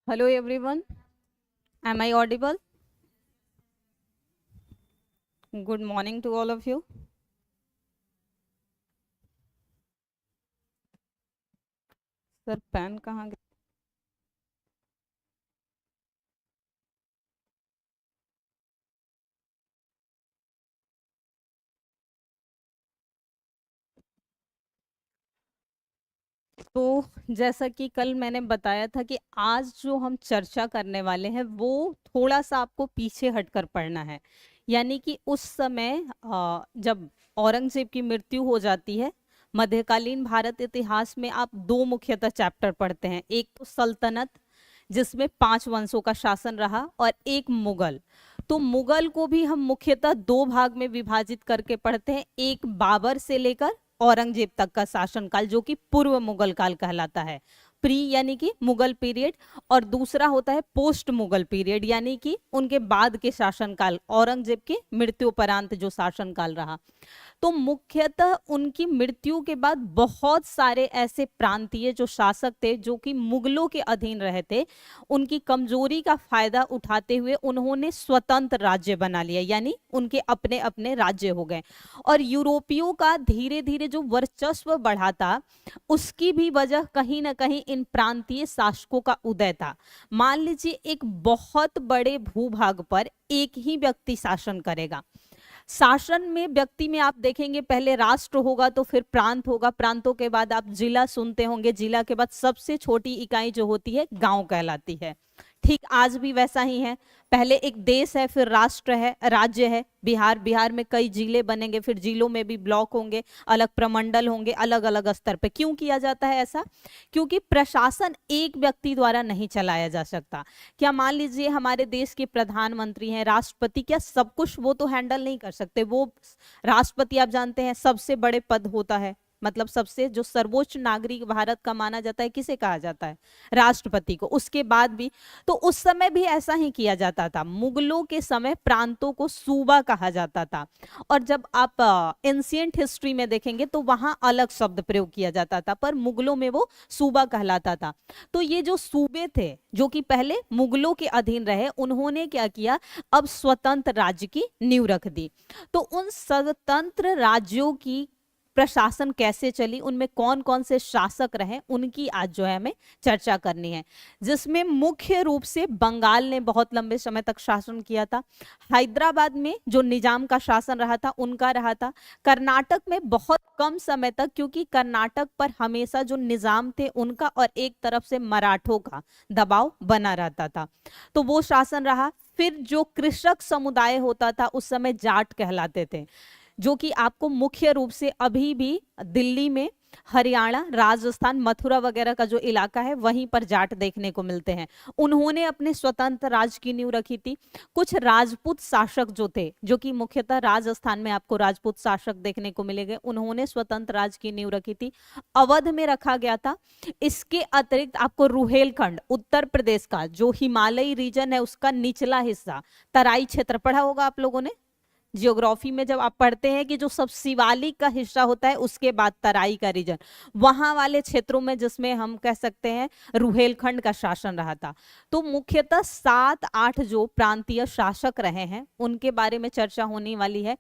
Hello everyone, am I audible? Good morning to all of you. Sir pen कहाँ गया? तो जैसा कि कल मैंने बताया था कि आज जो हम चर्चा करने वाले हैं वो थोड़ा सा आपको पीछे हटकर पढ़ना है। यानी कि उस समय जब औरंगजेब की मृत्यु हो जाती है, मध्यकालीन भारत इतिहास में आप दो मुख्यतः चैप्टर पढ़ते हैं। एक तो सल्तनत जिसमें 5 वंशों का शासन रहा, और एक मुगल। तो मुगल को भी हम मुख्यतः दो भाग में विभाजित करके पढ़ते हैं, एक बाबर से लेकर औरंगजेब तक का शासनकाल जो कि पूर्व मुगल काल कहलाता है, प्री यानी कि मुगल पीरियड, और दूसरा होता है पोस्ट मुगल पीरियड यानी कि उनके बाद के शासनकाल, औरंगजेब के मृत्युपरांत जो शासनकाल रहा। तो मुख्यतः उनकी मृत्यु के बाद बहुत सारे ऐसे प्रांतीय जो शासक थे जो कि मुगलों के अधीन रहे थे, उनकी कमजोरी का फायदा उठाते हुए उन्होंने स्वतंत्र राज्य बना लिया, यानी उनके अपने अपने राज्य हो गए। और यूरोपियों का धीरे धीरे जो वर्चस्व बढ़ा था उसकी भी वजह कहीं ना कहीं इन प्रांतीय शासकों का उदय था। मान लीजिए एक बहुत बड़े भूभाग पर एक ही व्यक्ति शासन करेगा। शासन में व्यक्ति में आप देखेंगे पहले राष्ट्र होगा, तो फिर प्रांत होगा, प्रांतों के बाद आप जिला सुनते होंगे, जिला के बाद सबसे छोटी इकाई जो होती है गांव कहलाती है। ठीक आज भी वैसा ही है, पहले एक देश है, फिर राष्ट्र है, राज्य है। बिहार में कई जिले बनेंगे, फिर जिलों में भी ब्लॉक होंगे, अलग प्रमंडल होंगे, अलग अलग स्तर पे। क्यों किया जाता है ऐसा? क्योंकि प्रशासन एक व्यक्ति द्वारा नहीं चलाया जा सकता। क्या मान लीजिए हमारे देश के प्रधानमंत्री हैं, राष्ट्रपति, क्या सब कुछ वो तो हैंडल नहीं कर सकते? वो राष्ट्रपति आप जानते हैं सबसे बड़े पद होता है, मतलब सबसे जो सर्वोच्च नागरिक भारत का माना जाता है, किसे कहा जाता है? राष्ट्रपति को। उसके बाद भी तो उस समय भी ऐसा ही किया जाता था। मुगलों के समय प्रांतों को सूबा कहा जाता था, और जब आप एंशिएंट हिस्ट्री में देखेंगे तो वहां अलग शब्द प्रयोग किया जाता था, पर मुगलों में वो सूबा कहलाता था। तो ये जो सूबे थे जो कि पहले मुगलों के अधीन रहे, उन्होंने क्या किया, अब स्वतंत्र राज्य की नींव रख दी। तो उन स्वतंत्र राज्यों की प्रशासन कैसे चली, उनमें कौन कौन से शासक रहे, उनकी आज जो है हमें चर्चा करनी है। जिसमें मुख्य रूप से बंगाल ने बहुत लंबे समय तक शासन किया था, हैदराबाद में जो निजाम का शासन रहा था उनका रहा था, कर्नाटक में बहुत कम समय तक, क्योंकि कर्नाटक पर हमेशा जो निजाम थे उनका और एक तरफ से मराठों का दबाव बना रहता था, तो वो शासन रहा। फिर जो कृषक समुदाय होता था उस समय जाट कहलाते थे, जो कि आपको मुख्य रूप से अभी भी दिल्ली में, हरियाणा, राजस्थान, मथुरा वगैरह का जो इलाका है वहीं पर जाट देखने को मिलते हैं। उन्होंने अपने स्वतंत्र राज्य की नींव रखी थी। कुछ राजपूत शासक जो थे, जो कि मुख्यतः राजस्थान में आपको राजपूत शासक देखने को मिलेंगे, उन्होंने स्वतंत्र राज्य की नींव रखी थी। अवध में रखा गया था। इसके अतिरिक्त आपको रुहेलखंड, उत्तर प्रदेश का जो हिमालयी रीजन है उसका निचला हिस्सा, तराई क्षेत्र पढ़ा होगा आप लोगों ने जियोग्राफी में, जब आप पढ़ते हैं कि जो सब शिवालिक का हिस्सा होता है उसके बाद तराई का रीजन, वहां वाले क्षेत्रों में जिसमें हम कह सकते हैं रुहेलखंड का शासन रहा था। तो मुख्यतः 7-8 जो प्रांतीय शासक रहे हैं उनके बारे में चर्चा होने वाली है।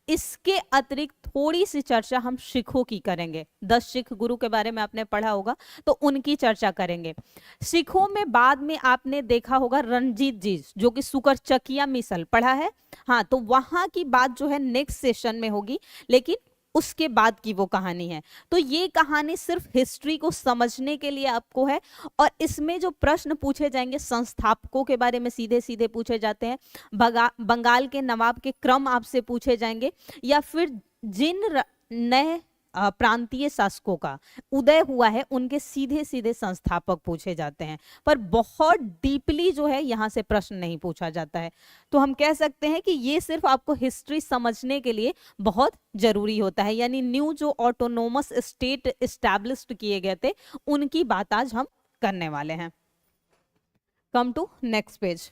इसके अतिरिक्त थोड़ी सी चर्चा हम सिखों की करेंगे। 10 सिख गुरु के बारे में आपने पढ़ा होगा, तो उनकी चर्चा करेंगे। सिखों में बाद में आपने देखा होगा रणजीत जी, जो कि सुकरचकिया मिसल पढ़ा है। हाँ, तो वहां की बात जो है नेक्स्ट सेशन में होगी, लेकिन उसके बाद की वो कहानी है। तो ये कहानी सिर्फ हिस्ट्री को समझने के लिए आपको है, और इसमें जो प्रश्न पूछे जाएंगे संस्थापकों के बारे में सीधे सीधे पूछे जाते हैं, बंगाल के नवाब के क्रम आपसे पूछे जाएंगे, या फिर जिन नए प्रांतीय शासकों का उदय हुआ है उनके सीधे सीधे संस्थापक पूछे जाते हैं, पर बहुत डीपली जो है यहाँ से प्रश्न नहीं पूछा जाता है। तो हम कह सकते हैं कि ये सिर्फ आपको हिस्ट्री समझने के लिए बहुत जरूरी होता है। यानी न्यू जो ऑटोनोमस स्टेट एस्टैब्लिश्ड किए गए थे उनकी बात आज हम करने वाले हैं। Come to next page.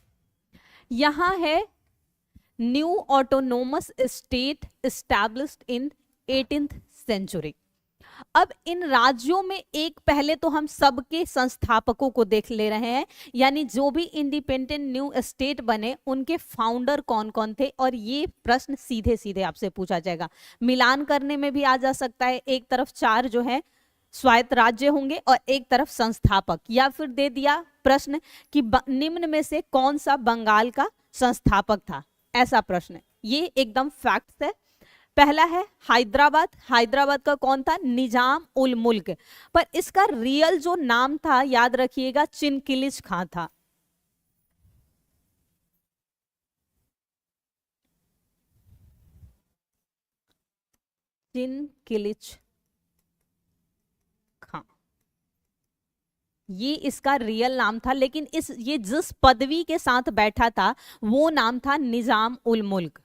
यहाँ है new autonomous state established in 18th century. अब इन राज्यों में एक पहले तो हम सबके संस्थापकों को देख ले रहे हैं, यानी जो भी इंडिपेंडेंट न्यू स्टेट बने उनके फाउंडर कौन कौन थे, और ये प्रश्न सीधे सीधे आपसे पूछा जाएगा। मिलान करने में भी आ जा सकता है, एक तरफ 4 जो है स्वायत्त राज्य होंगे और एक तरफ संस्थापक, या फिर दे दिया प्रश्न कि निम्न में से कौन सा बंगाल का संस्थापक था, ऐसा प्रश्न। ये एकदम फैक्ट है। पहला है हैदराबाद। हैदराबाद का कौन था? निजाम उल मुल्क। पर इसका रियल जो नाम था याद रखिएगा, चिनकिलिच खां था। चिनकिलिच खां, ये इसका रियल नाम था, लेकिन ये जिस पदवी के साथ बैठा था वो नाम था निजाम उल मुल्क।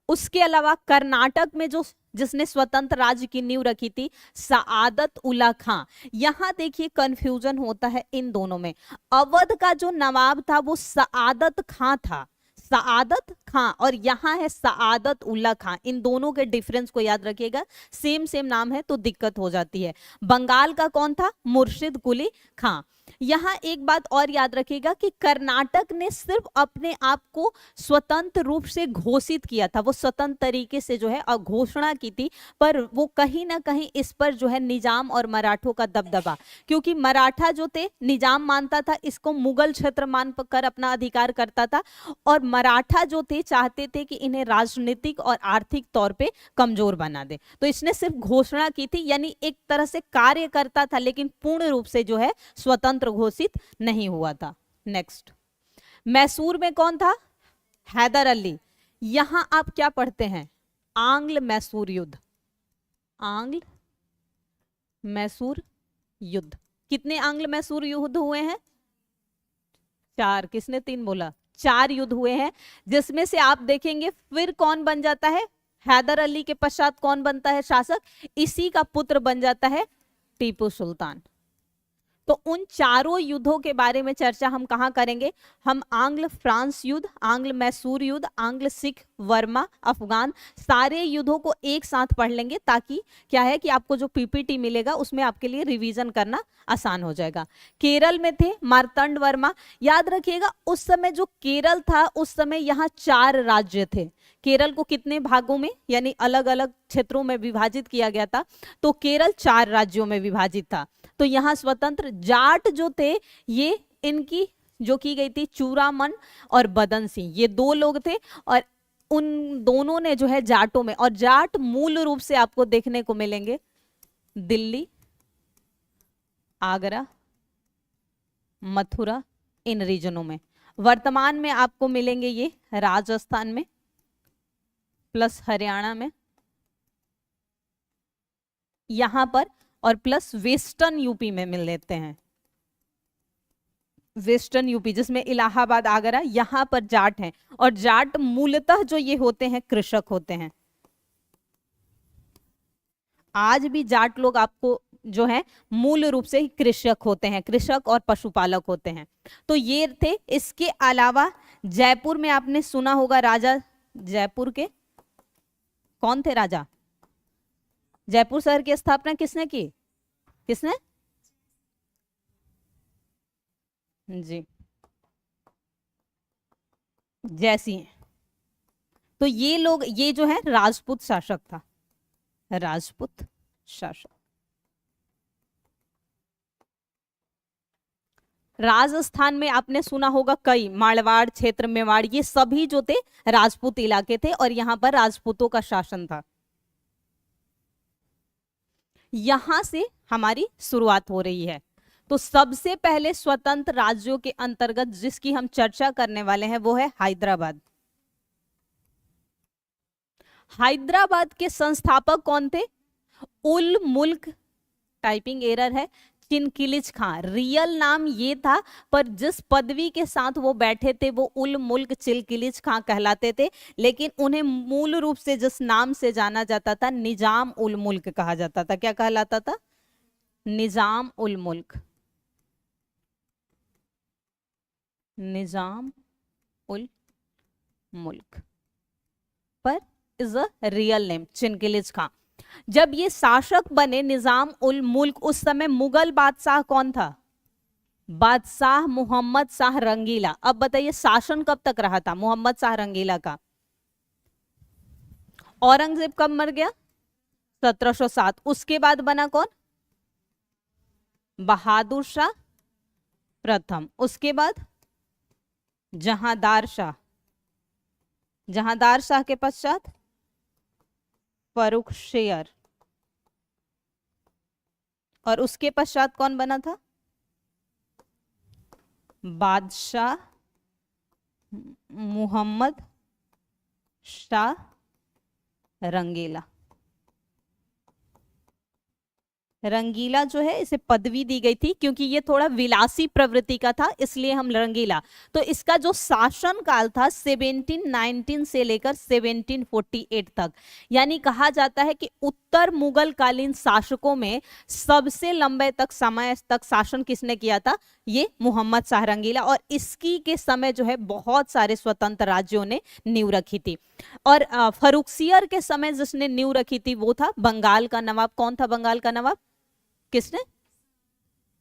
उसके अलावा कर्नाटक में जो जिसने स्वतंत्र राज्य की नींव रखी थी, सआदत उल्ला खां। यहां देखिए कंफ्यूजन होता है इन दोनों में। अवध का जो नवाब था वो सआदत खां था, सआदत खां, और यहाँ है सआदत उल्ला खां। इन दोनों के डिफरेंस को याद रखिएगा, सेम सेम नाम है तो दिक्कत हो जाती है। बंगाल का कौन था? मुर्शिद कुली खां। यहाँ एक बात और याद रखिएगा कि कर्नाटक ने सिर्फ अपने आप को स्वतंत्र रूप से घोषित किया था, वो स्वतंत्र तरीके से जो है घोषणा की थी, पर वो कहीं ना कहीं इस पर जो है निजाम और मराठों का दबदबा, क्योंकि मराठा जो थे निजाम मानता था इसको मुगल क्षेत्र मान कर अपना अधिकार करता था, और मराठा जो थे चाहते थे कि इन्हें राजनीतिक और आर्थिक तौर पे कमजोर बना दे। तो इसने सिर्फ घोषणा की थी, यानी एक तरह से कार्य करता था, लेकिन पूर्ण रूप से जो है स्वतंत्र घोषित नहीं हुआ था। नेक्स्ट, मैसूर में कौन था? हैदर अली। यहां आप क्या पढ़ते हैं? आंग्ल मैसूर युद्ध। आंग्ल मैसूर युद्ध। कितने आंग्ल मैसूर युद्ध हुए हैं? 4। किसने 3 बोला? 4 युद्ध हुए हैं, जिसमें से आप देखेंगे फिर कौन बन जाता है? हैदर अली के पश्चात कौन बनता है शासक? इसी का पुत्र बन जाता है टीपू सुल्तान। तो उन चारों युद्धों के बारे में चर्चा हम कहाँ करेंगे? हम आंग्ल फ्रांस युद्ध, आंग्ल मैसूर युद्ध, आंग्ल सिख वर्मा अफगान, सारे युद्धों को एक साथ पढ़ लेंगे, ताकि क्या है कि आपको जो पीपीटी मिलेगा उसमें आपके लिए रिवीजन करना आसान हो जाएगा। केरल में थे मार्तंड वर्मा। याद रखिएगा उस समय जो केरल था, उस समय यहाँ 4 राज्य थे। केरल को कितने भागों में, यानी अलग अलग क्षेत्रों में विभाजित किया गया था, तो केरल 4 राज्यों में विभाजित था। तो यहाँ स्वतंत्र जाट जो थे, ये इनकी जो की गई थी चूरामन और बदन सिंह, ये 2 लोग थे, और उन दोनों ने जो है जाटों में, और जाट मूल रूप से आपको देखने को मिलेंगे दिल्ली, आगरा, मथुरा, इन रीजनों में। वर्तमान में आपको मिलेंगे ये राजस्थान में प्लस हरियाणा में, यहां पर, और प्लस वेस्टर्न यूपी में मिल लेते हैं। वेस्टर्न यूपी जिसमें इलाहाबाद, आगरा, यहां पर जाट हैं, और जाट मूलतः जो ये होते हैं कृषक होते हैं। आज भी जाट लोग आपको जो है मूल रूप से ही कृषक होते हैं, कृषक और पशुपालक होते हैं। तो ये थे। इसके अलावा जयपुर में आपने सुना होगा राजा, जयपुर के कौन थे राजा? जयपुर शहर की स्थापना किसने की? किसने? जी, जयसिंह। तो ये लोग, ये जो है राजपूत शासक था, राजपूत शासक। राजस्थान में आपने सुना होगा कई, मारवाड़ क्षेत्र, मेवाड़, ये सभी जो थे राजपूत इलाके थे, और यहां पर राजपूतों का शासन था। यहां से हमारी शुरुआत हो रही है। तो सबसे पहले स्वतंत्र राज्यों के अंतर्गत जिसकी हम चर्चा करने वाले हैं वो है हैदराबाद। हैदराबाद के संस्थापक कौन थे? उल मुल्क, टाइपिंग एरर है, चिनकिलिच खां। रियल नाम ये था, पर जिस पदवी के साथ वो बैठे थे वो उल मुल्क चिनकिलिच खां कहलाते थे, लेकिन उन्हें मूल रूप से जिस नाम से जाना जाता था, निजाम उल मुल्क कहा जाता था। क्या कहलाता था? निजाम उल मुल्क, निजाम उल मुल्क, पर इज अ रियल नेम चिनकिलिच खां। जब ये शासक बने निजाम उल मुल्क, उस समय मुगल बादशाह कौन था? बादशाह मोहम्मद शाह रंगीला। अब बताइए शासन कब तक रहा था मोहम्मद शाह रंगीला का? औरंगजेब कब मर गया? 1707। उसके बाद बना कौन? बहादुर शाह प्रथम। उसके बाद जहांदार शाह। जहांदार शाह के पश्चात फर्रुखशेर। और उसके पश्चात कौन बना था? बादशाह मोहम्मद शाह रंगीला। रंगीला जो है इसे पदवी दी गई थी क्योंकि ये थोड़ा विलासी प्रवृत्ति का था, इसलिए हम रंगीला। तो इसका जो शासन काल था 1719 से लेकर 1748 तक, यानी कहा जाता है कि उत्तर मुगल कालीन शासकों में सबसे लंबे तक समय तक शासन किसने किया था? ये मोहम्मद शाह रंगीला। और इसकी के समय जो है बहुत सारे स्वतंत्र राज्यों ने नींव रखी थी। और फर्रुखसियर के समय जिसने नींव रखी थी वो था बंगाल का नवाब। कौन था बंगाल का नवाब? किसने?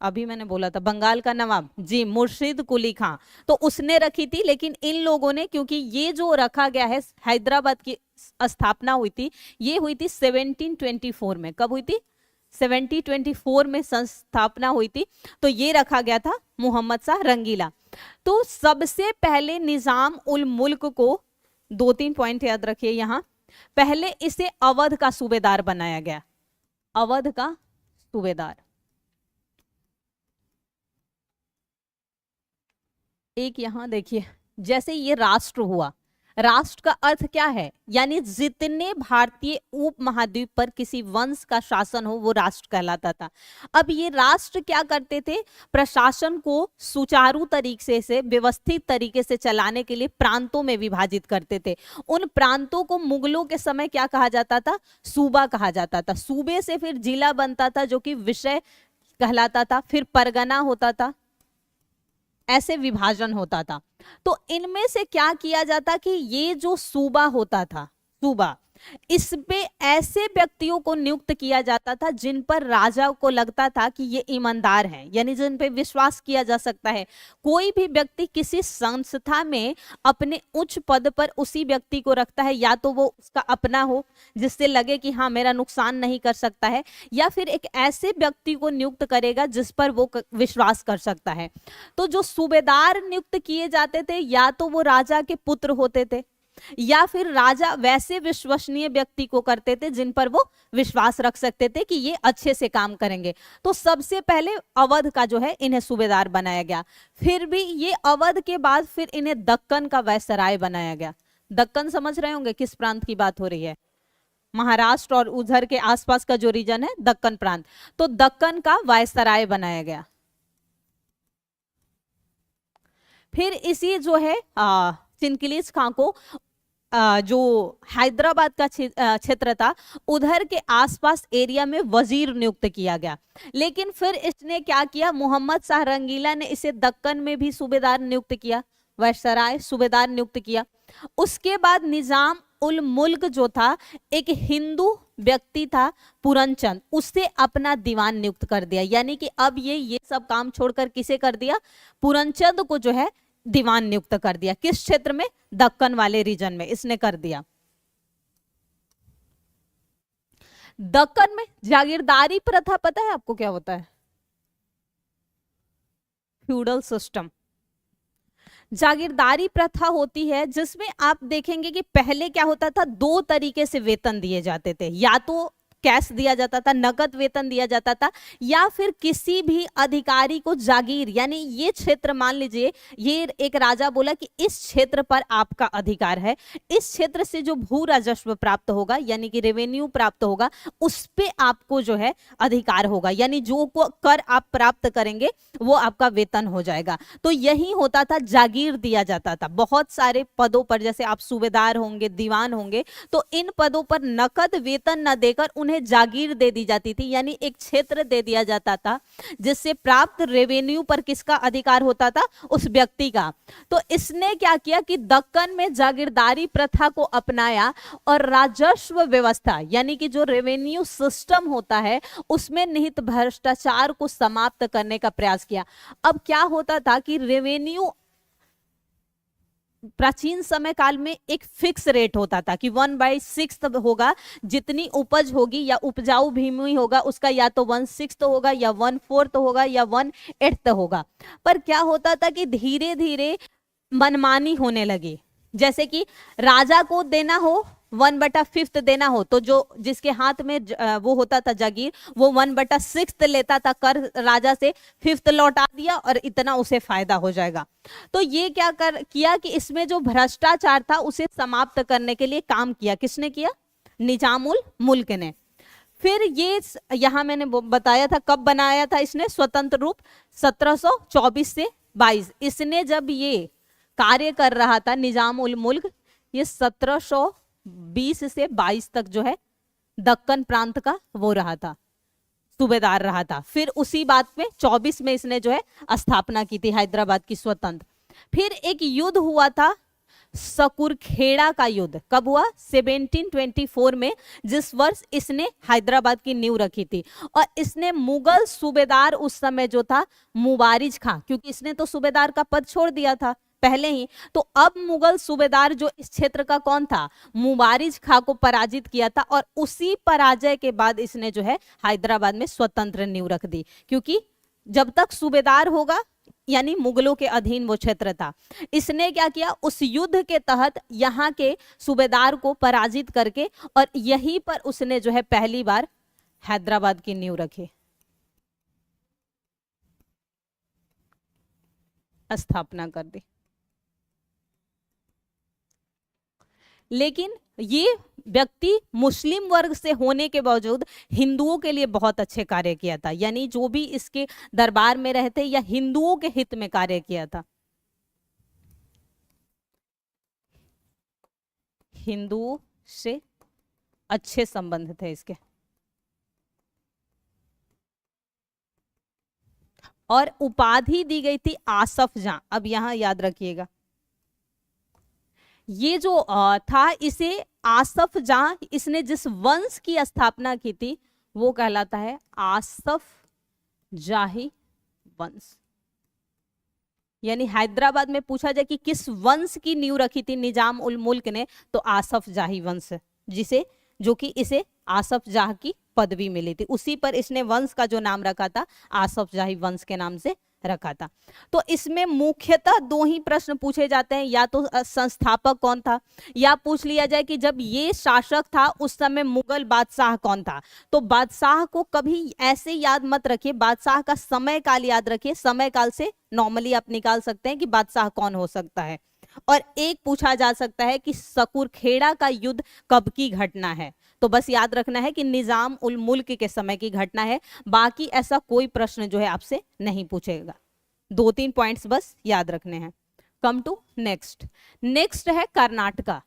अभी मैंने बोला था बंगाल का नवाब जी, मुर्शिद कुली खां। तो उसने रखी थी। लेकिन इन लोगों ने, क्योंकि ये जो रखा गया है, हैदराबाद की स्थापना हुई थी, ये हुई थी 1724 में। कब हुई थी? 1724 में संस्थापना हुई थी। तो ये रखा गया था मोहम्मद शाह रंगीला। तो सबसे पहले निजाम उल मुल्क को 2-3 पॉइंट याद रखिए यहां। पहले इसे अवध का सूबेदार बनाया गया। अवध का सूबेदार। एक यहां देखिए, जैसे ये राष्ट्र हुआ, राष्ट्र का अर्थ क्या है? यानी जितने भारतीय उपमहाद्वीप पर किसी वंश का शासन हो वो राष्ट्र कहलाता था। अब ये राष्ट्र क्या करते थे? प्रशासन को सुचारू तरीके से, व्यवस्थित तरीके से चलाने के लिए प्रांतों में विभाजित करते थे। उन प्रांतों को मुगलों के समय क्या कहा जाता था? सूबा कहा जाता था। सूबे से फिर जिला बनता था जो कि विषय कहलाता था, फिर परगना होता था, ऐसे विभाजन होता था। तो इनमें से क्या किया जाता कि ये जो सूबा होता था, सूबा, इसमें ऐसे व्यक्तियों को नियुक्त किया जाता था जिन पर राजा को लगता था कि ये ईमानदार हैं, यानी जिन पे विश्वास किया जा सकता है। कोई भी व्यक्ति किसी संस्था में अपने उच्च पद पर उसी व्यक्ति को रखता है, या तो वो उसका अपना हो जिससे लगे कि हाँ मेरा नुकसान नहीं कर सकता है, या फिर एक ऐसे व्यक्ति को नियुक्त करेगा जिस पर वो विश्वास कर सकता है। तो जो सूबेदार नियुक्त किए जाते थे या तो वो राजा के पुत्र होते थे, या फिर राजा वैसे विश्वसनीय व्यक्ति को करते थे जिन पर वो विश्वास रख सकते थे कि ये अच्छे से काम करेंगे। तो सबसे पहले अवध का जो है इन्हें सूबेदार बनाया गया। फिर भी ये अवध के बाद फिर इन्हें दक्कन का वायसराय बनाया गया। दक्कन समझ रहे होंगे किस प्रांत की बात हो रही है? महाराष्ट्र और उधर के आसपास का जो रीजन है दक्कन प्रांत। तो दक्कन का वायसराय बनाया गया। फिर इसी जो है चिनकिलीज खां को जो हैदराबाद का क्षेत्र था उधर के आसपास एरिया में वजीर नियुक्त किया गया। लेकिन फिर इसने क्या किया? मोहम्मद शाह रंगीला ने इसे दक्कन में भी सूबेदार नियुक्त किया, वायसराय सूबेदार नियुक्त किया। उसके बाद निजाम उल मुल्क जो था एक हिंदू व्यक्ति था पूरनचंद, उससे अपना दीवान नियुक्त कर दिया। यानी कि अब ये सब काम छोड़कर किसे कर दिया? पूरनचंद को जो है दीवान नियुक्त कर दिया। किस क्षेत्र में? दक्कन वाले रीजन में इसने कर दिया। दक्कन में जागीरदारी प्रथा पता है आपको क्या होता है? Feudal system. जागीरदारी प्रथा होती है जिसमें आप देखेंगे कि पहले क्या होता था, 2 तरीके से वेतन दिए जाते थे। या तो कैश दिया जाता था, नकद वेतन दिया जाता था, या फिर किसी भी अधिकारी को जागीर, यानी ये क्षेत्र मान लीजिए ये एक राजा बोला कि इस क्षेत्र पर आपका अधिकार है, इस क्षेत्र से जो भू राजस्व प्राप्त होगा यानी कि रेवेन्यू प्राप्त होगा उस पे आपको जो है अधिकार होगा, यानी जो कर आप प्राप्त करेंगे वो आपका वेतन हो जाएगा। तो यही होता था, जागीर दिया जाता था। बहुत सारे पदों पर जैसे आप सूबेदार होंगे, दीवान होंगे, तो इन पदों पर नकद वेतन न देकर उन्हें उन्हें जागीर दे दी जाती थी, यानी एक क्षेत्र दे दिया जाता था जिससे प्राप्त रेवेन्यू पर किसका अधिकार होता था, उस व्यक्ति का। तो इसने क्या किया कि दक्कन में जागीरदारी प्रथा को अपनाया और राजस्व व्यवस्था यानी कि जो रेवेन्यू सिस्टम होता है उसमें निहित भ्रष्टाचार को समाप्त करने का प्रयास किया। अब क्या होता था कि रेवेन्यू प्राचीन समय काल में एक फिक्स रेट होता था कि 1/6 होगा, जितनी उपज होगी या उपजाऊ भूमि होगा उसका या तो 1/6 होगा या 1/4 होगा या 1/8 होगा। पर क्या होता था कि धीरे धीरे मनमानी होने लगी, जैसे कि राजा को देना हो 1/5 देना हो तो जो जिसके हाथ में वो होता था जागीर वो 1/6 लेता था कर राजा से, 5th लौटा दिया और इतना उसे फायदा हो जाएगा। तो ये क्या किया कि इसमें जो भ्रष्टाचार था उसे समाप्त करने के लिए काम किया। किसने किया? निजामुल मुल्क ने। फिर ये यहां मैंने बताया था कब बनाया था इसने स्वतंत्र रूप, 1724 से 22। इसने जब ये कार्य कर रहा था निजाम उल मुल्क, ये 1720 से 22 तक जो है दक्कन प्रांत का वो रहा था, सूबेदार रहा था। फिर उसी बात में 24 में इसने जो है स्थापना की थी हैदराबाद की स्वतंत्र। फिर एक युद्ध हुआ था सकुरखेड़ा का युद्ध। कब हुआ? 1724 में, जिस वर्ष इसने हैदराबाद की नींव रखी थी। और इसने मुगल सूबेदार उस समय जो था मुबारिज खां, क्योंकि इसने तो सूबेदार का पद छोड़ दिया था पहले ही, तो अब मुगल सूबेदार जो इस क्षेत्र का कौन था? मुबारिज खां को पराजित किया था। और उसी पराजय के बाद इसने जो है हैदराबाद में स्वतंत्र नींव रख दी, क्योंकि जब तक सूबेदार होगा यानी मुगलों के अधीन वो क्षेत्र था। इसने क्या किया? उस युद्ध के तहत यहाँ के सूबेदार को पराजित करके और यहीं पर उसने जो है पहली बार हैदराबाद की नींव रखी, स्थापना कर दी। लेकिन ये व्यक्ति मुस्लिम वर्ग से होने के बावजूद हिंदुओं के लिए बहुत अच्छे कार्य किया था, यानी जो भी इसके दरबार में रहते या हिंदुओं के हित में कार्य किया था। हिंदुओं से अच्छे संबंध थे इसके। और उपाधि दी गई थी आसफ जां। अब यहां याद रखिएगा, ये जो था इसे आसफ जां, इसने जिस वंश की स्थापना की थी वो कहलाता है आसफ जाही वंश। यानी हैदराबाद में पूछा जाए कि किस वंश की नींव रखी थी निजाम उल मुल्क ने, तो आसफ जाही वंश, जिसे जो कि इसे आसफ जाह की पदवी मिली थी, उसी पर इसने वंश का जो नाम रखा था आसफ जाही वंश के नाम से रखा था। तो इसमें मुख्यतः दो ही प्रश्न पूछे जाते हैं, या तो संस्थापक कौन था, या पूछ लिया जाए कि जब ये शासक था उस समय मुगल बादशाह कौन था। तो बादशाह को कभी ऐसे याद मत रखिए, बादशाह का समय काल याद रखिए। समय काल से नॉर्मली आप निकाल सकते हैं कि बादशाह कौन हो सकता है। और एक पूछा जा सकता है कि सकुरखेड़ा का युद्ध कब की घटना है, तो बस याद रखना है कि निजाम उल मुल्क के समय की घटना है। बाकी ऐसा कोई प्रश्न जो है आपसे नहीं पूछेगा, 2-3 पॉइंट्स बस याद रखने हैं। Come to next. नेक्स्ट है कर्नाटका।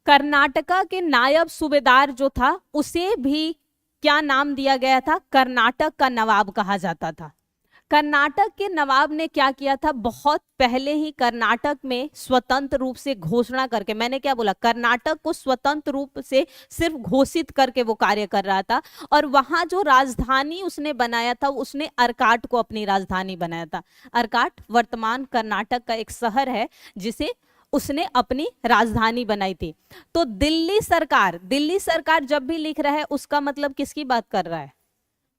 कर्नाटका के नायब सूबेदार जो था उसे भी क्या नाम दिया गया था? कर्नाटक का नवाब कहा जाता था। कर्नाटक के नवाब ने क्या किया था? बहुत पहले ही कर्नाटक में स्वतंत्र रूप से घोषणा करके, मैंने क्या बोला, कर्नाटक को स्वतंत्र रूप से सिर्फ घोषित करके वो कार्य कर रहा था। और वहां जो राजधानी उसने बनाया था, उसने अर्काट को अपनी राजधानी बनाया था। अर्काट वर्तमान कर्नाटक का एक शहर है जिसे उसने अपनी राजधानी बनाई थी। तो दिल्ली सरकार जब भी लिख रहा है उसका मतलब किसकी बात कर रहा है?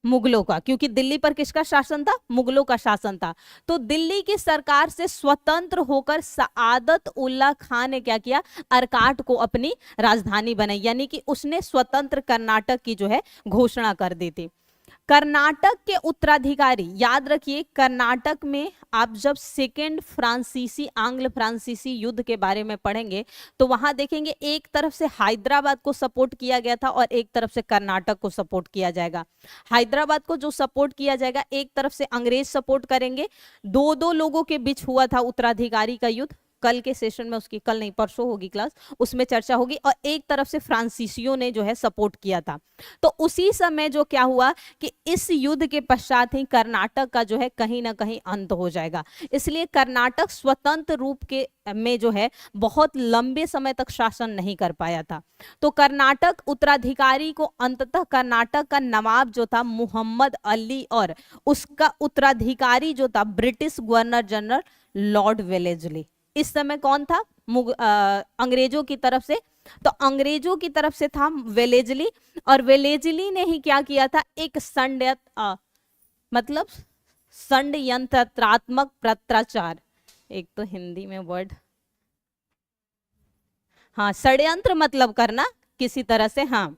मुगलों का, क्योंकि दिल्ली पर किसका शासन था? मुगलों का शासन था। तो दिल्ली की सरकार से स्वतंत्र होकर सआदत उल्ला खान ने क्या किया? अर्काट को अपनी राजधानी बनाई, यानी कि उसने स्वतंत्र कर्नाटक की जो है घोषणा कर दी थी। कर्नाटक के उत्तराधिकारी, याद रखिए कर्नाटक में आप जब सेकेंड फ्रांसीसी आंग्ल फ्रांसीसी युद्ध के बारे में पढ़ेंगे तो वहां देखेंगे एक तरफ से हैदराबाद को सपोर्ट किया गया था और एक तरफ से कर्नाटक को सपोर्ट किया जाएगा। हैदराबाद को जो सपोर्ट किया जाएगा, एक तरफ से अंग्रेज सपोर्ट करेंगे। 2 लोगों के बीच हुआ था उत्तराधिकारी का युद्ध। कल के सेशन में उसकी, कल नहीं परसों होगी क्लास, उसमें चर्चा होगी। और एक तरफ से फ्रांसीसियों ने जो है सपोर्ट किया था। तो उसी समय जो क्या हुआ कि इस युद्ध के पश्चात ही कर्नाटक का जो है कहीं ना कहीं अंत हो जाएगा। इसलिए कर्नाटक स्वतंत्र रूप के में जो है बहुत लंबे समय तक शासन नहीं कर पाया था। तो कर्नाटक उत्तराधिकारी को अंततः कर्नाटक का नवाब जो था मुहम्मद अली और उसका उत्तराधिकारी जो था British governor general Lord Wellesley. इस समय कौन था? अंग्रेजों की तरफ से, तो अंग्रेजों की तरफ से था वेलेस्ली। और वेलेस्ली ने ही क्या किया था, एक मतलब षड्यंत्रात्मक पत्राचार, एक तो हिंदी में वर्ड, हाँ षड्यंत्र मतलब करना किसी तरह से, हाँ,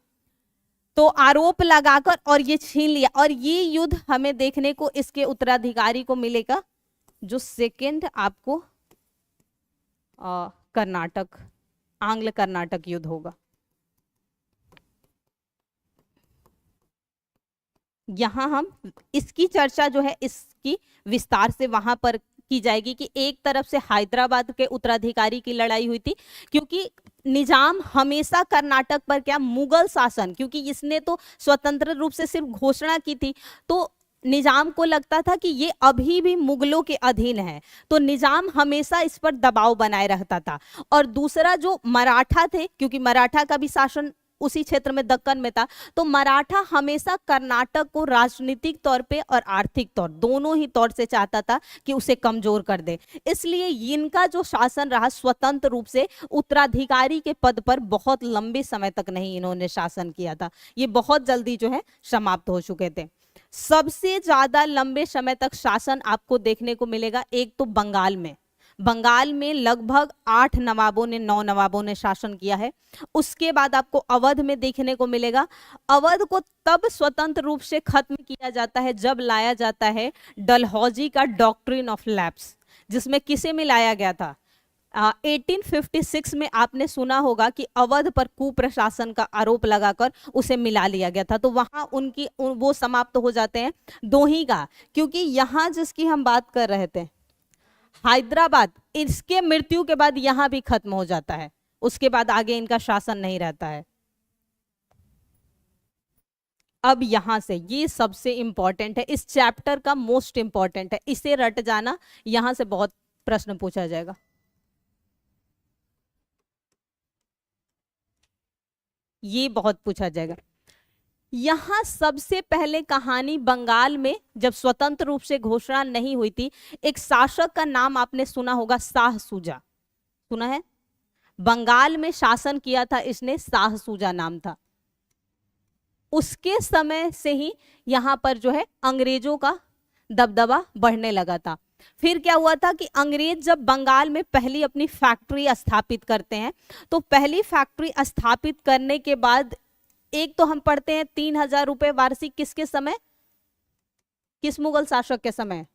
तो आरोप लगाकर और ये छीन लिया। और ये युद्ध हमें देखने को इसके उत्तराधिकारी को मिलेगा जो सेकंड आपको कर्नाटक, आंग्ल कर्नाटक युद्ध होगा। यहां हम इसकी चर्चा जो है इसकी विस्तार से वहां पर की जाएगी कि एक तरफ से हैदराबाद के उत्तराधिकारी की लड़ाई हुई थी, क्योंकि निजाम हमेशा कर्नाटक पर क्या, मुगल शासन, क्योंकि इसने तो स्वतंत्र रूप से सिर्फ घोषणा की थी, तो निजाम को लगता था कि ये अभी भी मुगलों के अधीन है, तो निजाम हमेशा इस पर दबाव बनाए रहता था। और दूसरा जो मराठा थे, क्योंकि मराठा का भी शासन उसी क्षेत्र में दक्कन में था, तो मराठा हमेशा कर्नाटक को राजनीतिक तौर पे और आर्थिक तौर, दोनों ही तौर से चाहता था कि उसे कमजोर कर दे। इसलिए इनका जो शासन रहा स्वतंत्र रूप से, उत्तराधिकारी के पद पर बहुत लंबे समय तक नहीं इन्होंने शासन किया था, ये बहुत जल्दी जो है समाप्त हो चुके थे। सबसे ज्यादा लंबे समय तक शासन आपको देखने को मिलेगा एक तो बंगाल में, बंगाल में लगभग 8 नवाबों ने, 9 नवाबों ने शासन किया है। उसके बाद आपको अवध में देखने को मिलेगा। अवध को तब स्वतंत्र रूप से खत्म किया जाता है जब लाया जाता है डलहौजी का डॉक्ट्रिन ऑफ लैप्स, जिसमें किसे मिलाया गया था, 1856 में आपने सुना होगा कि अवध पर कुप्रशासन का आरोप लगाकर उसे मिला लिया गया था। तो वहां उनकी वो समाप्त हो जाते हैं दोहीगा, क्योंकि यहां जिसकी हम बात कर रहे थे हैदराबाद, इसके मृत्यु के बाद यहां भी खत्म हो जाता है, उसके बाद आगे इनका शासन नहीं रहता है। अब यहां से ये सबसे इंपॉर्टेंट है, इस चैप्टर का मोस्ट इंपॉर्टेंट है, इसे रट जाना, यहां से बहुत प्रश्न पूछा जाएगा। ये बहुत पूछा जाएगा। यहां सबसे पहले कहानी, बंगाल में जब स्वतंत्र रूप से घोषणा नहीं हुई थी, एक शासक का नाम आपने सुना होगा, शाह सूजा, सुना है? बंगाल में शासन किया था इसने, शाह सूजा नाम था। उसके समय से ही यहां पर जो है अंग्रेजों का दबदबा बढ़ने लगा था। फिर क्या हुआ था कि अंग्रेज जब बंगाल में पहली अपनी फैक्ट्री स्थापित करते हैं, तो पहली फैक्ट्री स्थापित करने के बाद एक तो हम पढ़ते हैं 3000 रुपए वार्षिक, किसके समय, किस मुगल शासक के समय,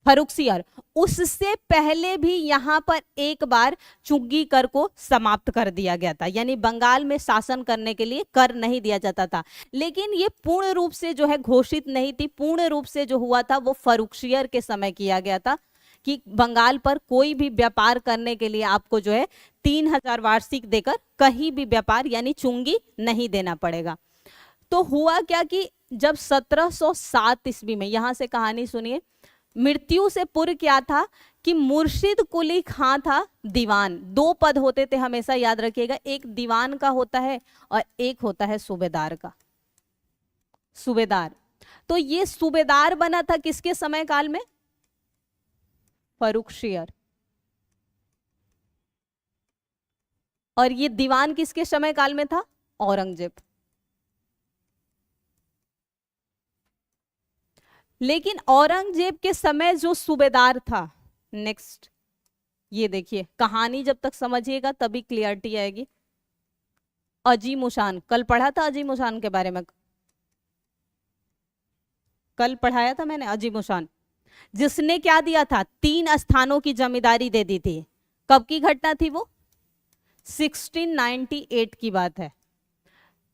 फर्रुखसियर। उससे पहले भी यहां पर एक बार चुंगी कर को समाप्त कर दिया गया था, यानी बंगाल में शासन करने के लिए कर नहीं दिया जाता था। लेकिन ये पूर्ण रूप से जो है घोषित नहीं थी, पूर्ण रूप से जो हुआ था वो फर्रुखसियर के समय किया गया था कि बंगाल पर कोई भी व्यापार करने के लिए आपको जो है 3000 वार्षिक देकर कहीं भी व्यापार यानी चुंगी नहीं देना पड़ेगा। तो हुआ क्या कि जब 1707 ईस्वी में, यहां से कहानी सुनिए, मृत्यु से पूर्व क्या था कि मुर्शिद कुली खां था दीवान। 2 पद होते थे, हमेशा याद रखिएगा, एक दीवान का होता है और एक होता है सूबेदार का, सूबेदार। तो ये सूबेदार बना था किसके समय काल में, फर्रुखसियर। और ये दीवान किसके समय काल में था, औरंगजेब। लेकिन औरंगजेब के समय जो सूबेदार था, नेक्स्ट ये देखिए, कहानी जब तक समझिएगा तभी क्लियरिटी आएगी। अजीमुशान, कल पढ़ा था अजीमुशान के बारे में, कल पढ़ाया था मैंने अजीमुशान, जिसने क्या दिया था, 3 स्थानों की जमींदारी दे दी थी। कब की घटना थी वो, 1698 की बात है।